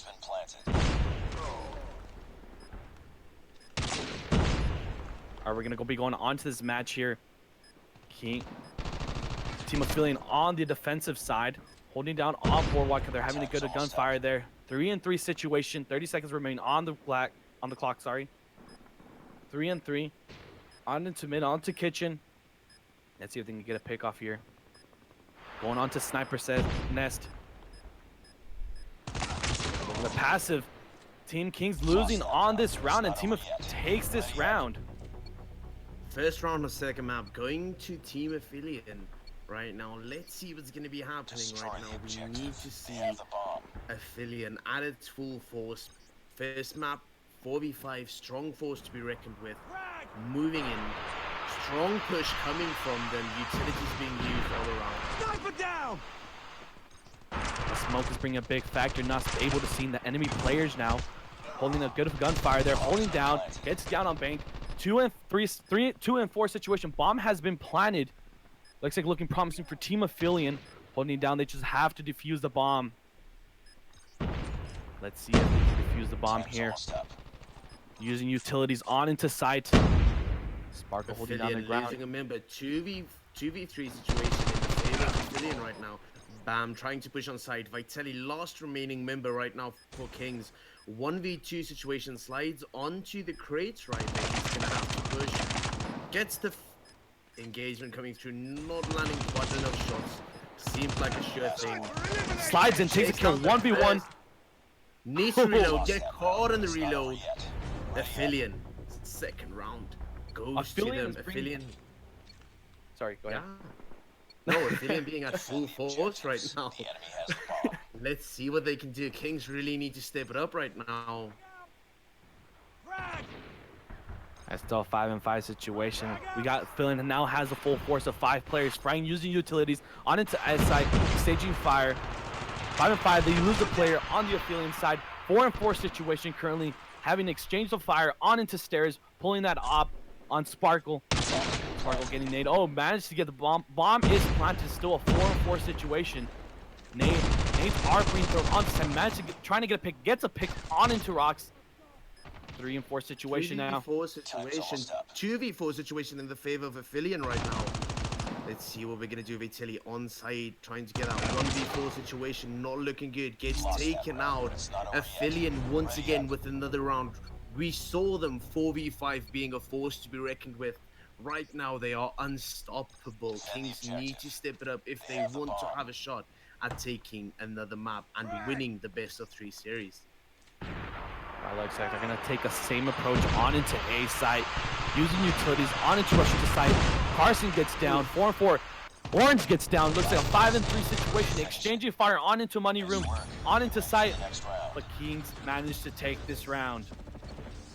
has been planted. Alright, we're gonna be going on to this match here. Team Aphelion on the defensive side, holding down on Boardwalk. They're having a good gunfire there. 3-3 situation. 30 seconds remain on the clock. Sorry. 3-3. On into mid, on to kitchen. Let's see if they can get a pick off here. Going on to Sniper Nest. The passive. Team Kings losing on this round, and Team takes this round. First round of second map going to Team Aphelion right now. Let's see what's going to be happening right now. We need to see Aphelion at its full force. First map, 4v5, strong force to be reckoned with. Moving in, strong push coming from them. Utilities being used all around. Sniper down! The smoke is bringing a big factor. Not able to see the enemy players now. Holding a good gunfire there. Holding down. Gets down on bank. 2 and 4 situation. Bomb has been planted. Looks like looking promising for Team Aphelion. Holding down. They just have to defuse the bomb. Let's see if they can defuse the bomb here. Using utilities on into sight. Sparkle holding down the ground. Losing a member. 2v3 situation in the favor of Aphelion right now. Bam, trying to push on site. Vitelli, last remaining member right now for Kings. 1v2 situation, slides onto the crates right there. He's gonna have to push. Gets the engagement coming through, not landing quite enough shots. Seems like a sure thing. Slides and takes a kill. 1v1. Needs to reload, get caught in the reload. Aphelion, second round. Goes to them. Aphelion. Sorry, go ahead. No, Aphelion being at full force right now. Let's see what they can do. Kings really need to step it up right now. That's still a 5-5 situation. We got Aphelion now has a full force of 5 players. Sprang using utilities on into S side, staging fire. 5-5, they lose a player on the Aphelion side. 4-4 situation currently having exchange of fire on into stairs, pulling that op on Sparkle. Sparkle getting nade. Oh, managed to get the bomb. Bomb is planted. Still a 4-4 situation. Nades are being thrown onto him. Managed to trying to get a pick. Gets a pick on into rocks. 3-4 situation now. 2v4 situation in the favor of Aphelion right now. Let's see what we're gonna do. Vitelli on side, trying to get out. 1v4 situation, not looking good. Gets taken out. Aphelion once again with another round. We saw them 4v5 being a force to be reckoned with. Right now, they are unstoppable. Kings need to step it up if they want to have a shot at taking another map and winning the best of 3 series. Looks like they're going to take the same approach on into A site, using utilities on into rush to site. Carson gets down, 4-4. Orange gets down, looks like a 5-3 situation. Exchanging fire on into money room, on into site. But Kings managed to take this round.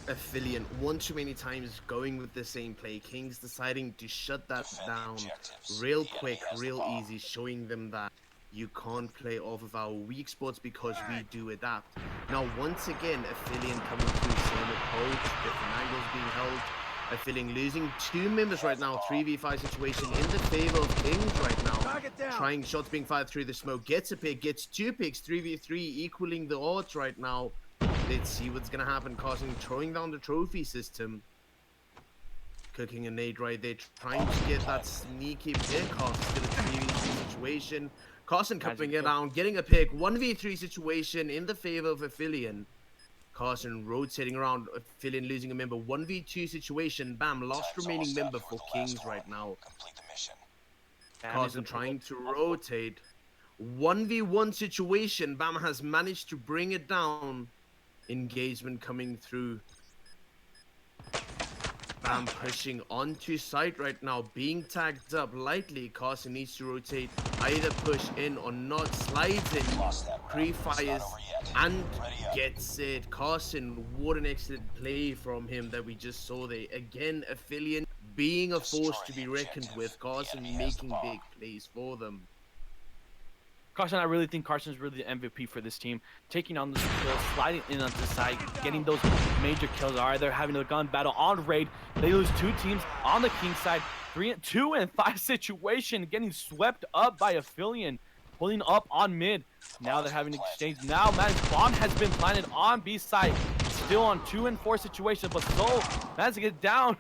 Aphelion one too many times going with the same play. Kings deciding to shut that down real quick, real easy, showing them that you can't play off of our weak spots because we do adapt. Now once again, Aphelion coming through, same approach, different angles being held. Aphelion losing 2 members right now, 3v5 situation in the favor of Kings right now. Trying shots being fired through the smoke, gets a pick, gets 2 picks, 3v3 equaling the odds right now. Let's see what's gonna happen. Carson throwing down the trophy system. Cooking a nade right there, trying to get that sneaky pick. Carson still a 3v3 situation. Carson cupping it down, getting a pick. 1v3 situation in the favor of Aphelion. Carson rotating around. Aphelion losing a member. 1v2 situation. Bam, last remaining member for Kings right now. Carson trying to rotate. 1v1 situation. Bam has managed to bring it down. Engagement coming through. Bam pushing onto site right now, being tagged up lightly. Carson needs to rotate, either push in or not. Slides in, pre-fires, and gets it. Carson, what an excellent play from him that we just saw there. Again, Aphelion being a force to be reckoned with. Carson making big plays for them. Carson, I really think Carson's really the MVP for this team. Taking on the kills, sliding in onto the side, getting those major kills. All right, they're having a gun battle on raid. They lose 2 teams on the King side. 2-5 situation, getting swept up by Aphelion. pulling up on mid. Now they're having an exchange. Now Man's bomb has been planted on B side. Still on 2 and 4 situation, but Soul managed to get down.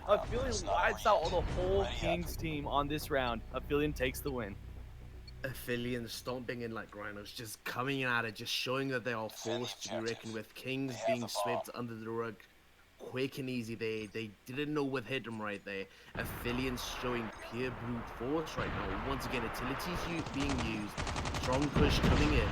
Aphelion wipes out the whole Kings team on this round. Aphelion takes the win. Aphelion stomping in like rhinos, just coming at it, just showing that they are forced to be reckoned with. Kings being swept under the rug quick and easy. They didn't know what hit them right there. Aphelions showing pure brute force right now. Once again, utilities being used. Strong push coming in.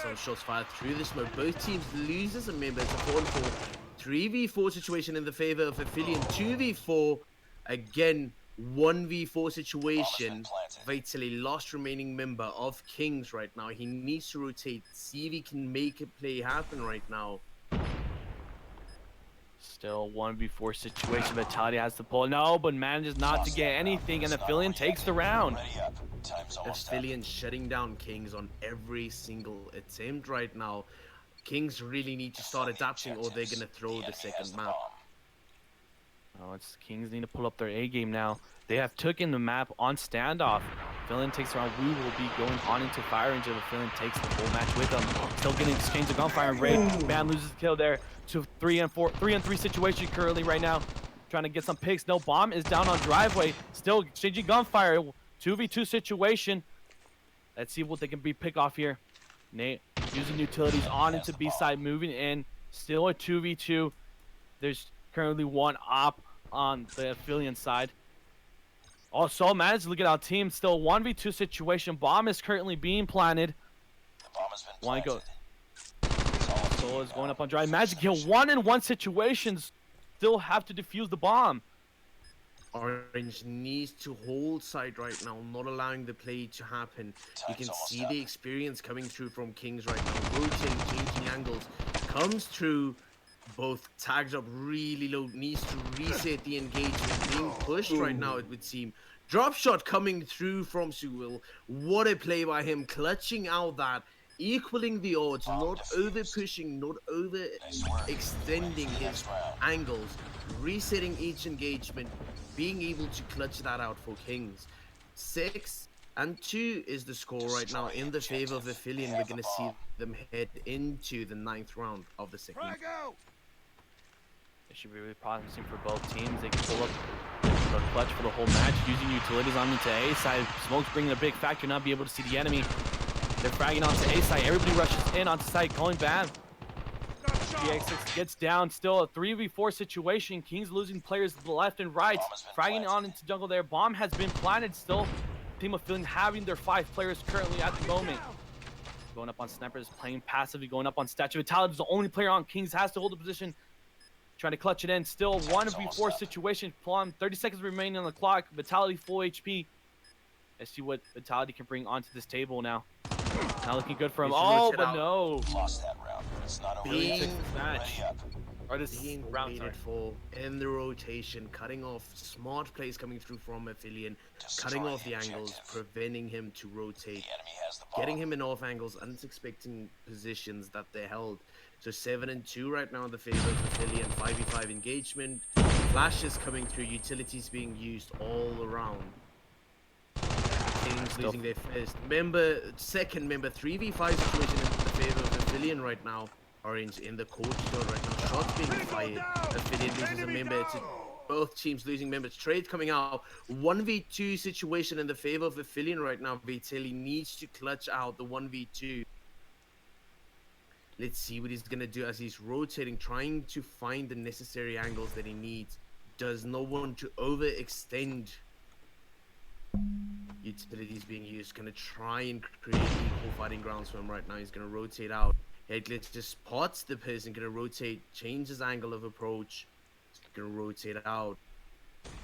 Some shots fired through the smoke. Both teams loses a member. It's a 4-4. 3v4 situation in the favor of Aphelion. 2v4. Again, 1v4 situation. Vitally last remaining member of Kings right now. He needs to rotate. See if he can make a play happen right now. Still 1v4 situation. Vitality has to pull. No, but manages not to get anything, and Aphelion takes the round. Aphelion shutting down Kings on every single attempt right now. Kings really need to start adapting, or they're gonna throw the second map. Oh, it's Kings need to pull up their A game now. They have taken the map on standoff. Aphelion takes the round. We will be going on into fire range. Aphelion takes the full match with them. Still getting exchange of gunfire and raid. Man loses the kill there. To 3 and 3 situation currently right now. Trying to get some picks. No, bomb is down on driveway. Still exchanging gunfire. 2v2 situation. Let's see what they can pick off here. Nate using utilities on into B side, moving in. Still a 2v2. There's currently one op on the Aphelion side. Also managed to look at our team. Still 1v2 situation. Bomb is currently being planted. Want to go? Soul is going up on drive. Magic kill 1-in-1 situations. Still have to defuse the bomb. Orange needs to hold side right now, not allowing the play to happen. You can see the experience coming through from Kings right now. Rotating, changing angles. Comes through. Both tags up really low. Needs to reset the engagement. Being pushed right now, it would seem. Drop shot coming through from Suwil. What a play by him. Clutching out that. Equaling the odds. Not over pushing. Not over extending his angles. Resetting each engagement. Being able to clutch that out for Kings. 6-2 is the score right now in the favor of Aphelion. We're going to see them head into the 9th round of the second. It should be really promising for both teams. They can pull up the clutch for the whole match, using utilities on into A side. Smoke's bringing a big factor, not be able to see the enemy. They're fragging onto A side. Everybody rushes in onto side, calling bad. PX6 gets down. Still a 3v4 situation. Kings losing players left and right. Fragging on into jungle there. Bomb has been planted still. Team of Aphelion having their 5 players currently at the moment. Going up on snipers, playing passively, going up on statue. Vitality is the only player on Kings, has to hold the position. Trying to clutch it in. Still 1v4 situation. Plum, 30 seconds remaining on the clock. Vitality full HP. Let's see what Vitality can bring onto this table now. Not looking good for him. Oh, but no. Lost that round. It's not over. Being takes this match. Or this Being round, waited for in the rotation, cutting off smart plays coming through from Aphelion, cutting off the angles, preventing him to rotate, The enemy has the bomb. getting him in off angles, unsuspecting positions that they held. So 7-2 right now in the favor of Aphelion. 5v5 engagement, flashes coming through, utilities being used all around. Kings losing their first member, second member, 3v5 situation in the favor of Aphelion right now. Orange in the courtyard right now. Shots being fired. Aphelion loses a member. It's both teams losing members. Trade coming out. 1v2 situation in the favor of Aphelion right now. Vitelli needs to clutch out the 1v2. Let's see what he's going to do as he's rotating, trying to find the necessary angles that he needs. Does not want to overextend. Utilities being used. Going to try and create equal fighting grounds for him right now. He's going to rotate out. Headglitch just spots the person, gonna rotate, change his angle of approach, gonna rotate out.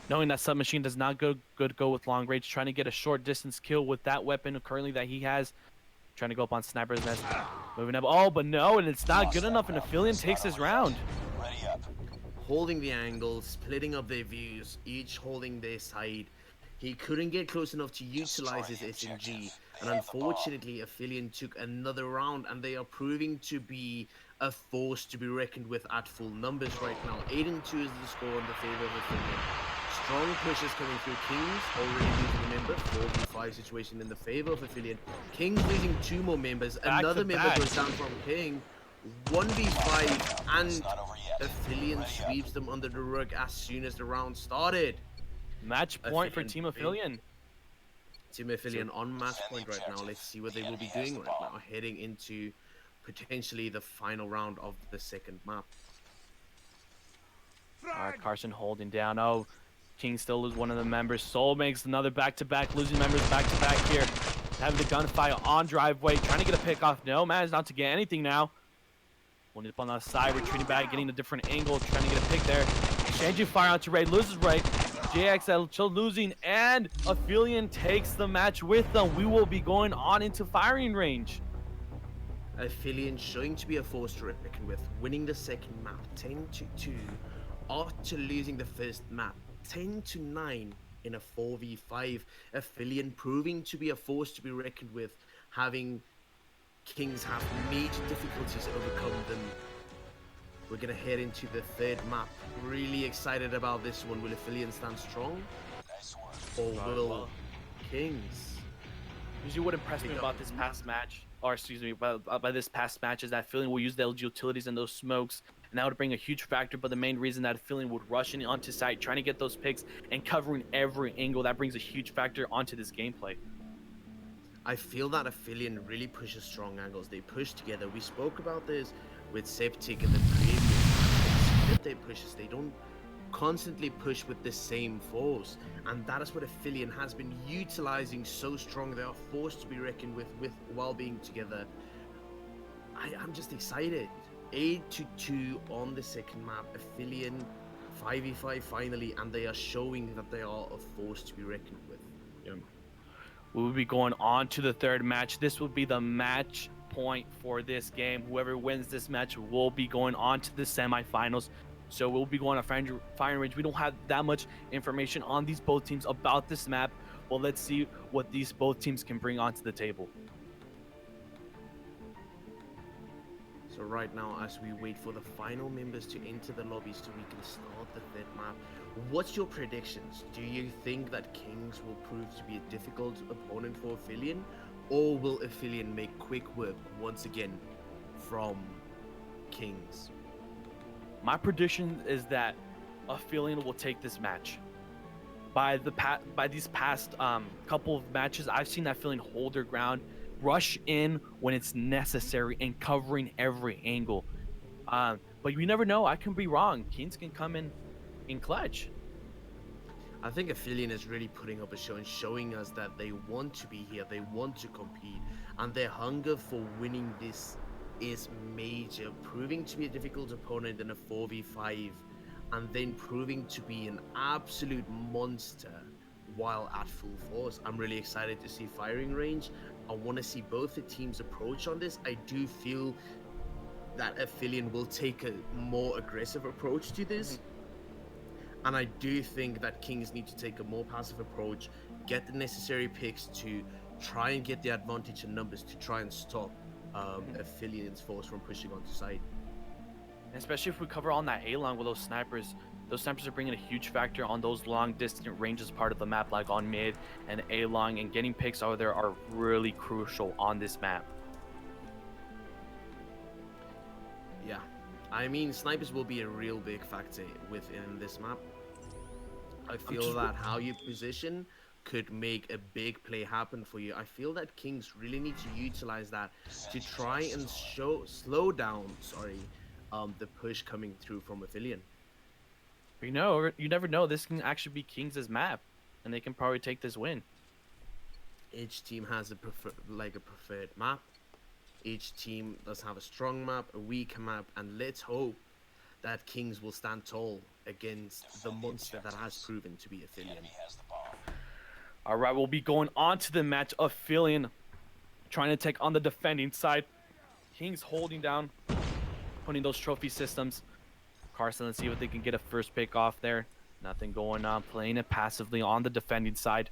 Knowing that Submachine does not go with long range, trying to get a short distance kill with that weapon currently that he has. Trying to go up on Sniper's Nest, moving up. Oh, but no, and it's not good enough, and Aphelion takes his round. Ready up. Holding the angles, splitting up their views, each holding their side. He couldn't get close enough to utilize his SMG, and unfortunately Aphelion took another round, and they are proving to be a force to be reckoned with at full numbers right now. 8-2 is the score in the favor of Aphelion. Strong pushes coming through. Kings already losing the remember, 4v5 situation in the favor of Aphelion. King's losing 2 more members. Back Another to member back. goes down from King. 1v5, It's and not over yet. Aphelion Ready up. sweeps them under the rug as soon as the round started. Match point for Aphelion Team big. Aphelion. Team Aphelion on match Defend the point right now. objective. Let's see what The they will be enemy has doing the right ball. now, heading into potentially the final round of the second map. Alright, Carson holding down. Oh, King still loses one of the members. Soul makes another back-to-back, losing members back-to-back here. Having the gunfight on driveway, trying to get a pick off. No, managed not to get anything now. One up on the side, retreating back, getting a different angle, trying to get a pick there. Changing fire onto Ray, loses Ray. JXL still losing, and Aphelion takes the match with them. We will be going on into firing range. Aphelion showing to be a force to reckon with, winning the second map 10-2 after losing the first map 10-9 in a 4v5. Aphelion proving to be a force to be reckoned with, having Kings have major difficulties overcome them. We're gonna head into the third map. Really excited about this one. Will Aphelion stand strong, Nice work. or will Kings? Usually what impressed me about this past match, or excuse me, by this past match is that Aphelion will use those utilities and those smokes, and that would bring a huge factor, but the main reason that Aphelion would rush in onto site, trying to get those picks and covering every angle, that brings a huge factor onto this gameplay. I feel that Aphelion really pushes strong angles. They push together. We spoke about this with Septic in the previous match. If they pushes, they don't constantly push with the same force, and that is what Aphelion has been utilizing so strong. They are forced to be reckoned with while being together. I'm just excited. 8-2 on the second map. Aphelion 5v5 finally, and they are showing that they are a force to be reckoned with. We will be going on to the third match. This will be the match point for this game. Whoever wins this match will be going on to the semifinals. So we'll be going to firing range. We don't have that much information on these both teams about this map. Well, let's see what these both teams can bring onto the table. So right now, as we wait for the final members to enter the lobby so we can start the third map, what's your predictions? Do you think that Kings will prove to be a difficult opponent for Aphelion, or will Aphelion make quick work once again from Kings? My prediction is that Aphelion will take this match. By these past couple of matches, I've seen that Aphelion hold their ground, rush in when it's necessary, and covering every angle. But you never know. I can be wrong. Kings can come in clutch. I think Aphelion is really putting up a show and showing us that they want to be here, they want to compete, and their hunger for winning this is major, proving to be a difficult opponent in a 4v5, and then proving to be an absolute monster while at full force. I'm really excited to see firing range. I want to see both the teams approach on this. I do feel that Aphelion will take a more aggressive approach to this. And I do think that Kings need to take a more passive approach, get the necessary picks to try and get the advantage in numbers to try and stop Aphelion's force from pushing onto site. Especially if we cover on that A-long with those snipers. Those snipers are bringing a huge factor on those long distant ranges part of the map, like on mid and A-long, and getting picks over there are really crucial on this map. Yeah, I mean, snipers will be a real big factor within this map. I feel that how you position could make a big play happen for you. I feel that Kings really need to utilize that to try and slow down, the push coming through from Aphelion. You never know. This can actually be Kings' map, and they can probably take this win. Each team has a preferred map. Each team does have a strong map, a weak map, and let's hope that Kings will stand tall against the monster that has proven to be The Aphelion. enemy has the ball. All right, we'll be going on to the match of Aphelion trying to take on the defending side. Kings holding down, putting those trophy systems. Carson, let's see what they can get a first pick off there. Nothing going on, playing it passively on the defending side.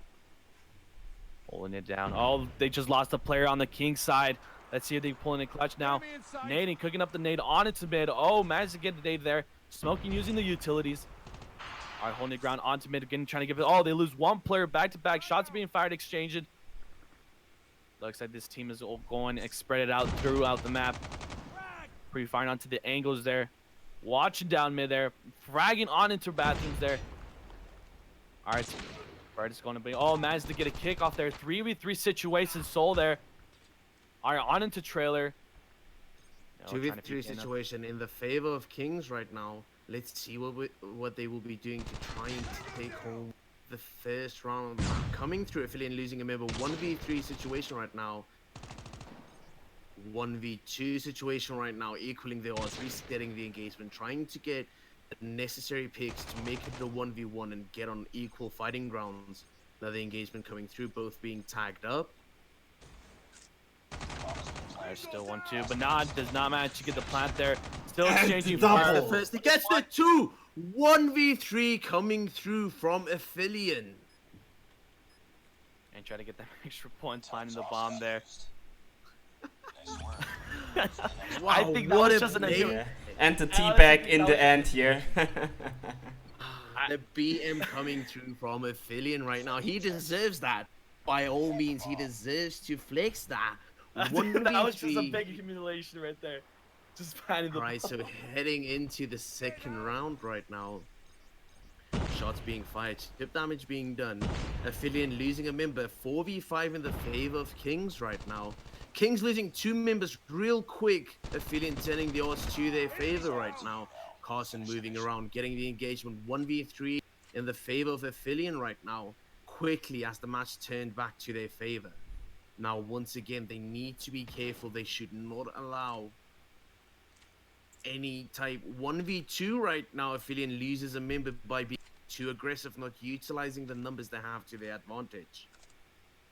Pulling it down. Oh, they just lost a player on the King side. Let's see if they pull in a clutch now. Nading, cooking up the nade on into mid. Oh, managed to get the nade there. Smoking using the utilities. All right, holding the ground onto mid again, trying to give it. Oh, they lose one player back-to-back. Shots being fired, exchanged. Looks like this team is all going and spread it out throughout the map. Pre-firing onto the angles there. Watching down mid there. Fragging on into bathrooms there. All right. Bird is going to be. Oh, managed to get a kick off there. 3v3 situation. Soul there. All right, on into trailer. 2v3 situation in the favor of Kings right now. Let's see what they will be doing to try and take home the first round. Coming through Aphelion, losing a member. 1v3 situation right now. 1v2 situation right now, equaling the odds, resetting the engagement, trying to get the necessary picks to make it a 1v1 and get on equal fighting grounds. Another engagement coming through, both being tagged up. There's still 1-2, but Nod does not manage to get the plant there. Still And exchanging double. fire. The first, he gets the 2! 1v3 coming through from Aphelion. And try to get that extra point, finding the bomb there. Nice work. Wow, I think that what was a just an play. Yeah. And the I honestly teabag think in that the was- end here. The BM coming through from Aphelion right now. He deserves that. By all means, he deserves to flex that. That was just a 1v3. big accumulation right there. Just finding the Alright, so heading into the second round right now. Shots being fired, chip damage being done. Aphelion losing a member. 4v5 in the favor of Kings right now. Kings losing 2 members real quick. Aphelion turning the odds to their favor right now. Carson moving around, getting the engagement. 1v3 in the favor of Aphelion right now. Quickly as the match turned back to their favor. Now, once again, they need to be careful. They should not allow any type 1v2 right now. Aphelion loses a member by being too aggressive, not utilizing the numbers they have to their advantage.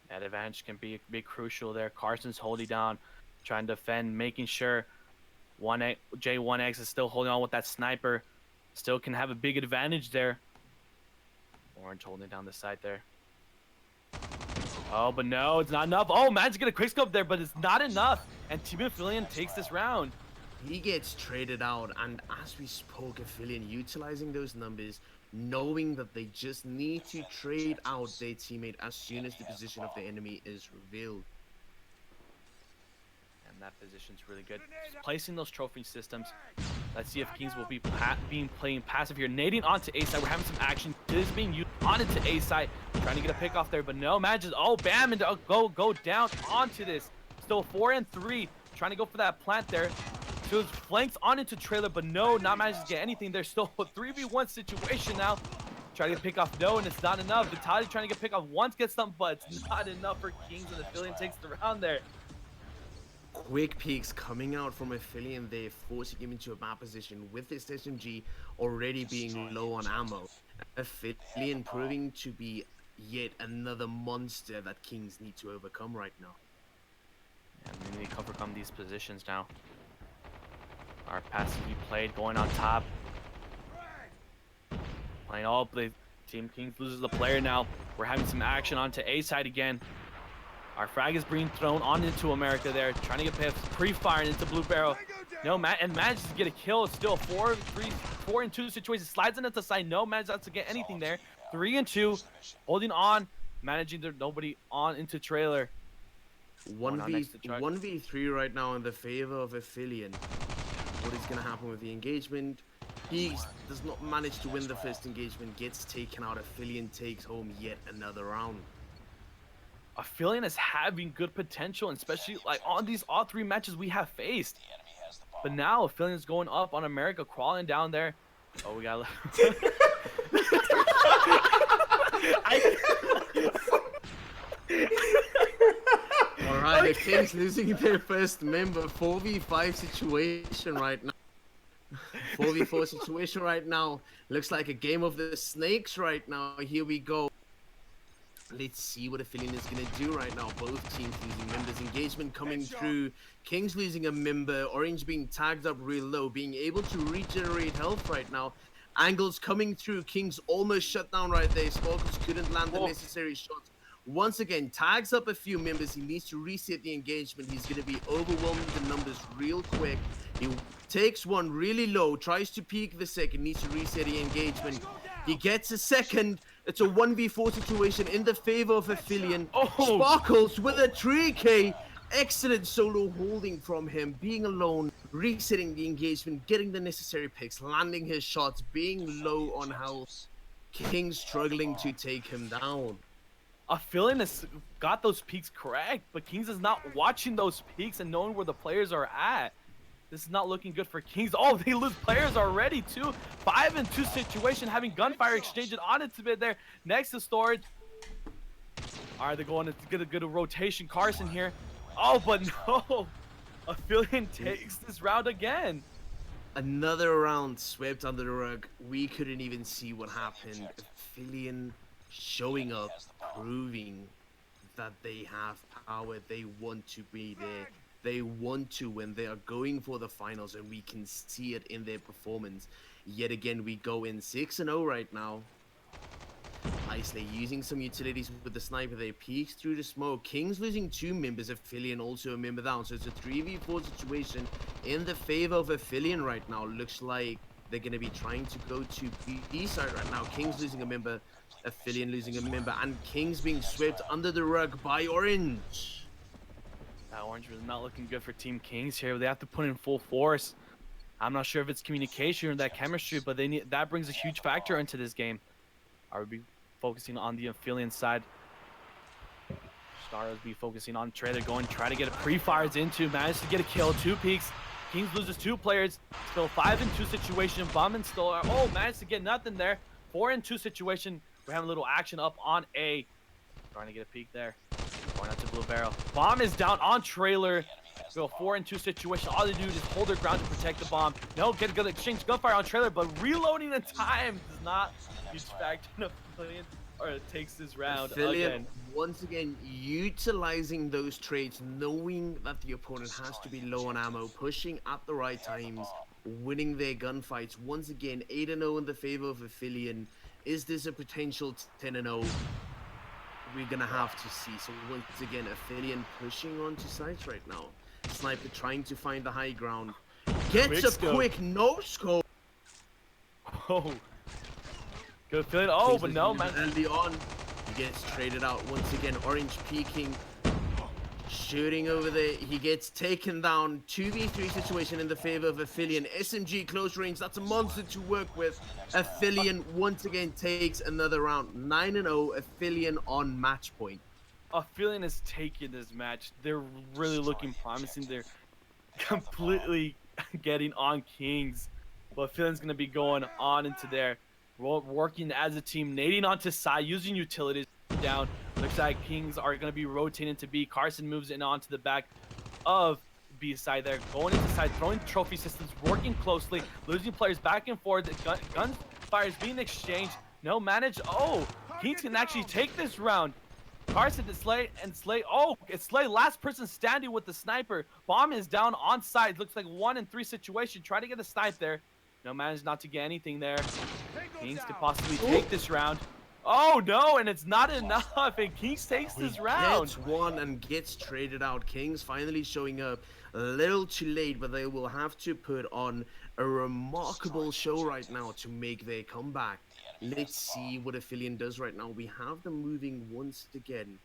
That advantage can be crucial there. Carson's holding down, trying to defend, making sure J1X is still holding on with that sniper. Still can have a big advantage there. Orange holding down the side there. Oh, but no, it's not enough. Oh, managed to get a quick scope there, but it's not enough. And Team Aphelion takes this round. He gets traded out, and as we spoke, Aphelion utilizing those numbers, knowing that they just need to trade out their teammate as soon as the position of the enemy is revealed. And that position's really good. Just placing those trophy systems. Let's see if Kings will be playing passive here. Nading onto A side. We're having some action. This is being used on into A side. Trying to get a pick off there, but no, manages. Oh, bam, and go down onto this. Still 4 and 3. Trying to go for that plant there. So it's flanks on into trailer, but no, not managing to get anything. There's still a 3v1 situation now. Trying to get pick off, no, and it's not enough. Vitaly trying to get pick off once, gets something, but it's not enough for Kings, and Aphelion takes the round there. Quick peeks coming out from Aphelion there, forcing him into a bad position with this SMG already being low on ammo. Aphelion proving to be yet another monster that Kings need to overcome right now. And we need to overcome these positions now. Our passively played, going on top. Playing all play. Team Kings loses the player now. We're having some action onto A side again. Our frag is being thrown on into America there, trying to get pre-firing into Blue Barrel. No, and manages to get a kill. It's still 4 and 2 situation. Slides into the side. No, manages not to get anything there. 3 and 2, holding on, managing there. Nobody on into trailer. 1v3 right now in the favor of Aphelion. What is going to happen with the engagement? He does not manage to win the first engagement, gets taken out. Aphelion takes home yet another round. Aphelion is having good potential, and especially like on these all 3 matches we have faced. The enemy has the bomb. But now Aphelion is going up on America, crawling down there. Oh, we got. Alright, the Kings losing their first member. 4v5 situation right now. 4v4 situation right now. Looks like a game of the snakes right now. Here we go. Let's see what Aphelion is going to do right now. Both teams losing members. Engagement coming through. Kings losing a member. Orange being tagged up real low. Being able to regenerate health right now. Angles coming through. Kings almost shut down right there. Sparkles couldn't land the necessary shots. Once again, tags up a few members. He needs to reset the engagement. He's going to be overwhelming the numbers real quick. He takes one really low. Tries to peek the second. Needs to reset the engagement. He gets a second. It's a 1v4 situation in the favor of Aphelion. Oh. Sparkles with a 3k. Excellent solo holding from him, being alone, resetting the engagement, getting the necessary picks, landing his shots, being low on health. King struggling to take him down. Aphelion has got those peaks correct, but Kings is not watching those peaks and knowing where the players are at. This is not looking good for Kings. Oh, they lose players already too. 5-2 situation, having gunfire exchanged on it to mid there. Next to storage. All right, they're going to get a good rotation. Carson here. Oh, but no. Aphelion takes this round again. Another round swept under the rug. We couldn't even see what happened. Aphelion showing up, proving that they have power. They want to be there. They want to win. They are going for the finals, and we can see it in their performance. Yet again, we go in 6-0 right now. Isley using some utilities with the sniper. They peeks through the smoke. Kings losing 2 members. Aphelion also a member down. So it's a 3v4 situation in the favor of Aphelion right now. Looks like they're going to be trying to go to B side right now. Kings losing a member. Aphelion losing a member. And Kings being swept under the rug by Orange. That Orange was not looking good for Team Kings here. They have to put in full force. I'm not sure if it's communication or that chemistry, but they need that brings a huge factor into this game. Are we focusing on the Aphelion side? Stars be focusing on Trader, going try to get a pre-fires into, managed to get a kill, 2 peaks. Kings loses 2 players, still 5-2 situation. Bum still, oh, managed to get nothing there. 4-2 situation. We're having a little action up on A. Trying to get a peek there. Going out to Blue Barrel. Bomb is down on trailer. Go 4-2 situation. All they do is hold their ground to protect the bomb. No, get a good exchange gunfire on trailer, but reloading in time does not use factor enough or it takes this round again. Once again utilizing those trades, knowing that the opponent has to be low on ammo, pushing at the right times, winning their gunfights. Once again, 8-0 in the favor of Aphelion. Is this a potential 10-0? We're gonna have to see. So once again, Aphelion pushing onto sites right now. Sniper trying to find the high ground. Gets a quick no-scope. Oh. Good feeling. Oh, but no, man. Early on, he gets traded out. Once again, Orange peeking. Shooting over there. He gets taken down. 2v3 situation in the favor of Aphelion. SMG close range. That's a monster to work with. Aphelion once again takes another round. 9-0. Aphelion on match point. Aphelion is taking this match. They're really looking promising. They're completely getting on Kings. But Aphelion's going to be going on into there. Working as a team, nading onto side, using utilities down. Looks like Kings are going to be rotating to B. Carson moves in onto the back of B side there. Going into side, throwing trophy systems, working closely, losing players back and forth. Gunfire is being exchanged. No manage. Oh, Kings can actually take this round. Carson to Slay and Slay. Oh, it's Slay. Last person standing with the sniper. Bomb is down on side. Looks like 1-3 situation. Try to get a snipe there. No manage not to get anything there. Kings could possibly take this round. Oh no, and it's not enough, and Kings takes this round. Gets one and gets traded out. Kings finally showing up a little too late, but they will have to put on a remarkable show right now to make their comeback. Let's see what Aphelion does right now. We have them moving once again.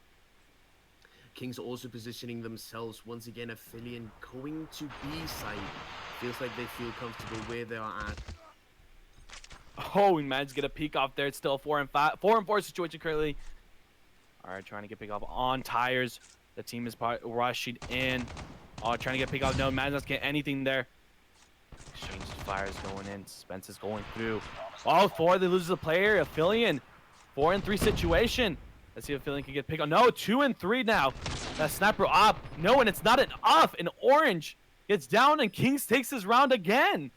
Kings also positioning themselves once again. Aphelion going to B side. Feels like they feel comfortable where they are at. Oh, we managed to get a peek off there. It's still a 4-4 situation currently. All right, trying to get pick off on tires. The team is rushing in. Oh, trying to get pick off. No, managed not to get anything there. Exchange fires going in. Spence is going through. Oh, 4. They lose the player. Aphelion. 4-3 situation. Let's see if Aphelion can get picked on. No, 2-3 now. That sniper up. No, and it's not an off. An Orange gets down, and Kings takes this round again.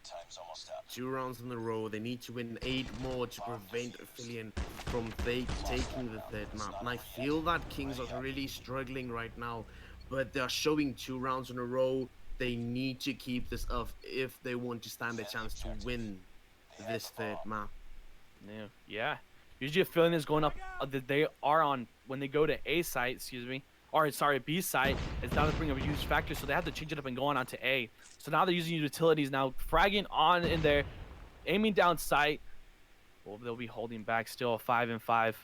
Time's almost up. 2 rounds in a row. They need to win 8 more to prevent Aphelion from taking the 3rd map. And I feel that Kings are really struggling right now, but they're showing 2 rounds in a row. They need to keep this up if they want to stand a chance to win this 3rd map. Yeah. Usually Aphelion is going up. They are on when they go to A site. Excuse me. Or sorry, B site. It's now to bring a huge factor, so they have to change it up and go on to A. So now they're using utilities now, fragging on in there, aiming down sight. Well, they'll be holding back still, 5-5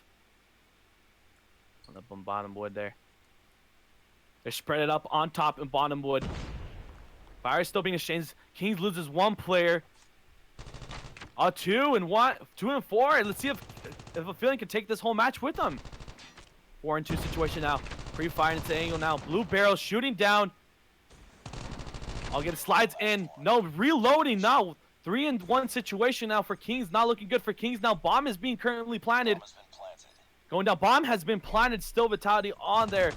on the bottom wood there. They're spread it up on top and bottom wood. Fire still being exchanged. Kings loses one player. 2 and 1, 2 and 4. Let's see if Aphelion can take this whole match with them. 4-2 situation now. Pre-firing into angle now. Blue barrel shooting down. I'll get it, slides in. No, reloading now. 3-1 situation now for Kings. Not looking good for Kings now. Bomb is being currently planted. Bomb has been planted. Going down. Bomb has been planted. Still Vitality on there.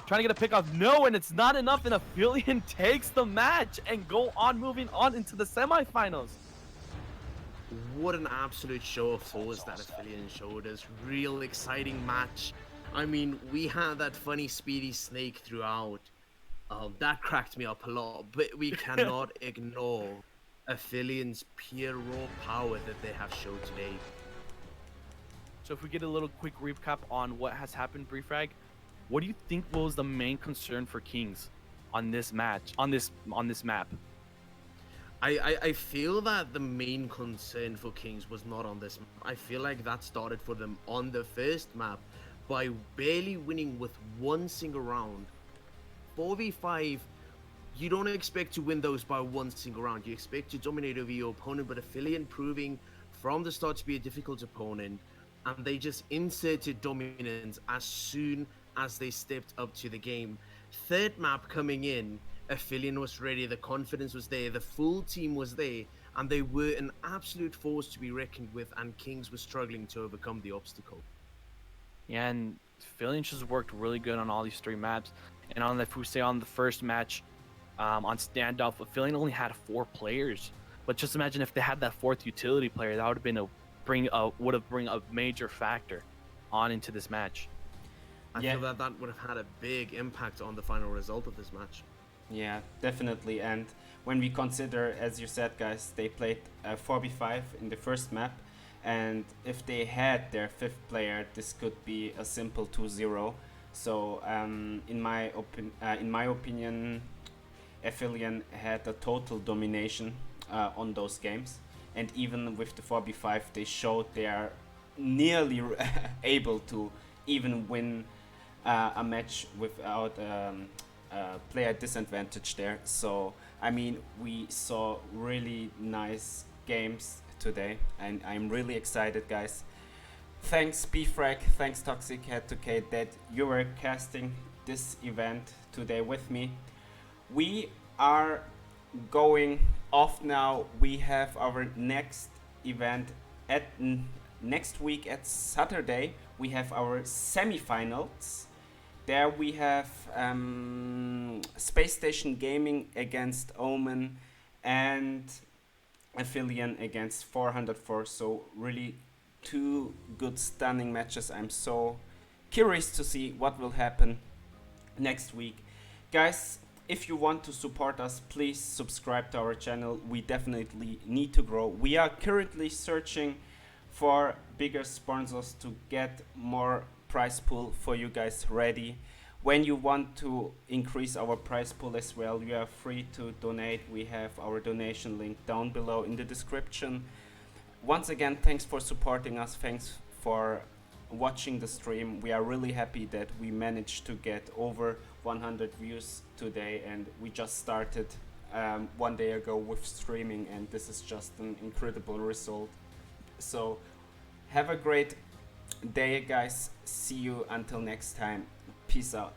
Trying to get a pick off. No, and it's not enough. And Aphelion takes the match and go on moving on into the semifinals. What an absolute show of force that Aphelion showed us. Real exciting match. I mean, we had that funny speedy snake throughout. That cracked me up a lot, but we cannot ignore Aphelion's pure raw power that they have showed today. So if we get a little quick recap on what has happened, Briefrag, what do you think was the main concern for Kings on this match, on this map? I feel that the main concern for Kings was not on this map. I feel like that started for them on the first map by barely winning with one single round. 4v5, you don't expect to win those by one single round. You expect to dominate over your opponent, but Aphelion proving from the start to be a difficult opponent, and they just inserted dominance as soon as they stepped up to the game. Third map coming in, Aphelion was ready, the confidence was there, the full team was there, and they were an absolute force to be reckoned with, and Kings was struggling to overcome the obstacle. Yeah, and Aphelion just worked really good on all these 3 maps. And on the, if we say on the first match, on standoff, Aphelion only had 4 players. But just imagine if they had that 4th utility player, that would have been would have bring a major factor on into this match. I feel that that would have had a big impact on the final result of this match. Yeah, definitely. And when we consider, as you said, guys, they played 4v5 in the first map, and if they had their 5th player, this could be a simple 2-0. So in my opinion, Aphelion had a total domination on those games, and even with the 4v5, they showed they are nearly able to even win a match without player disadvantage there. So I mean, we saw really nice games today, and I'm really excited, guys. Thanks Bfrag, thanks Toxic Head to Kate that you were casting this event today with me. We are going off now. We have our next event at next week at Saturday. We have our semifinals. There we have Space Station Gaming against Omen and Aphelion against 404. So really 2 good stunning matches. I'm so curious to see what will happen next week. Guys, if you want to support us, please subscribe to our channel. We definitely need to grow. We are currently searching for bigger sponsors to get more prize pool for you guys ready. When you want to increase our prize pool as well, you are free to donate. We have our donation link down below in the description. Once again, thanks for supporting us. Thanks for watching the stream. We are really happy that we managed to get over 100 views today, and we just started 1 day ago with streaming, and this is just an incredible result. So have a great day, guys. See you until next time. Peace out.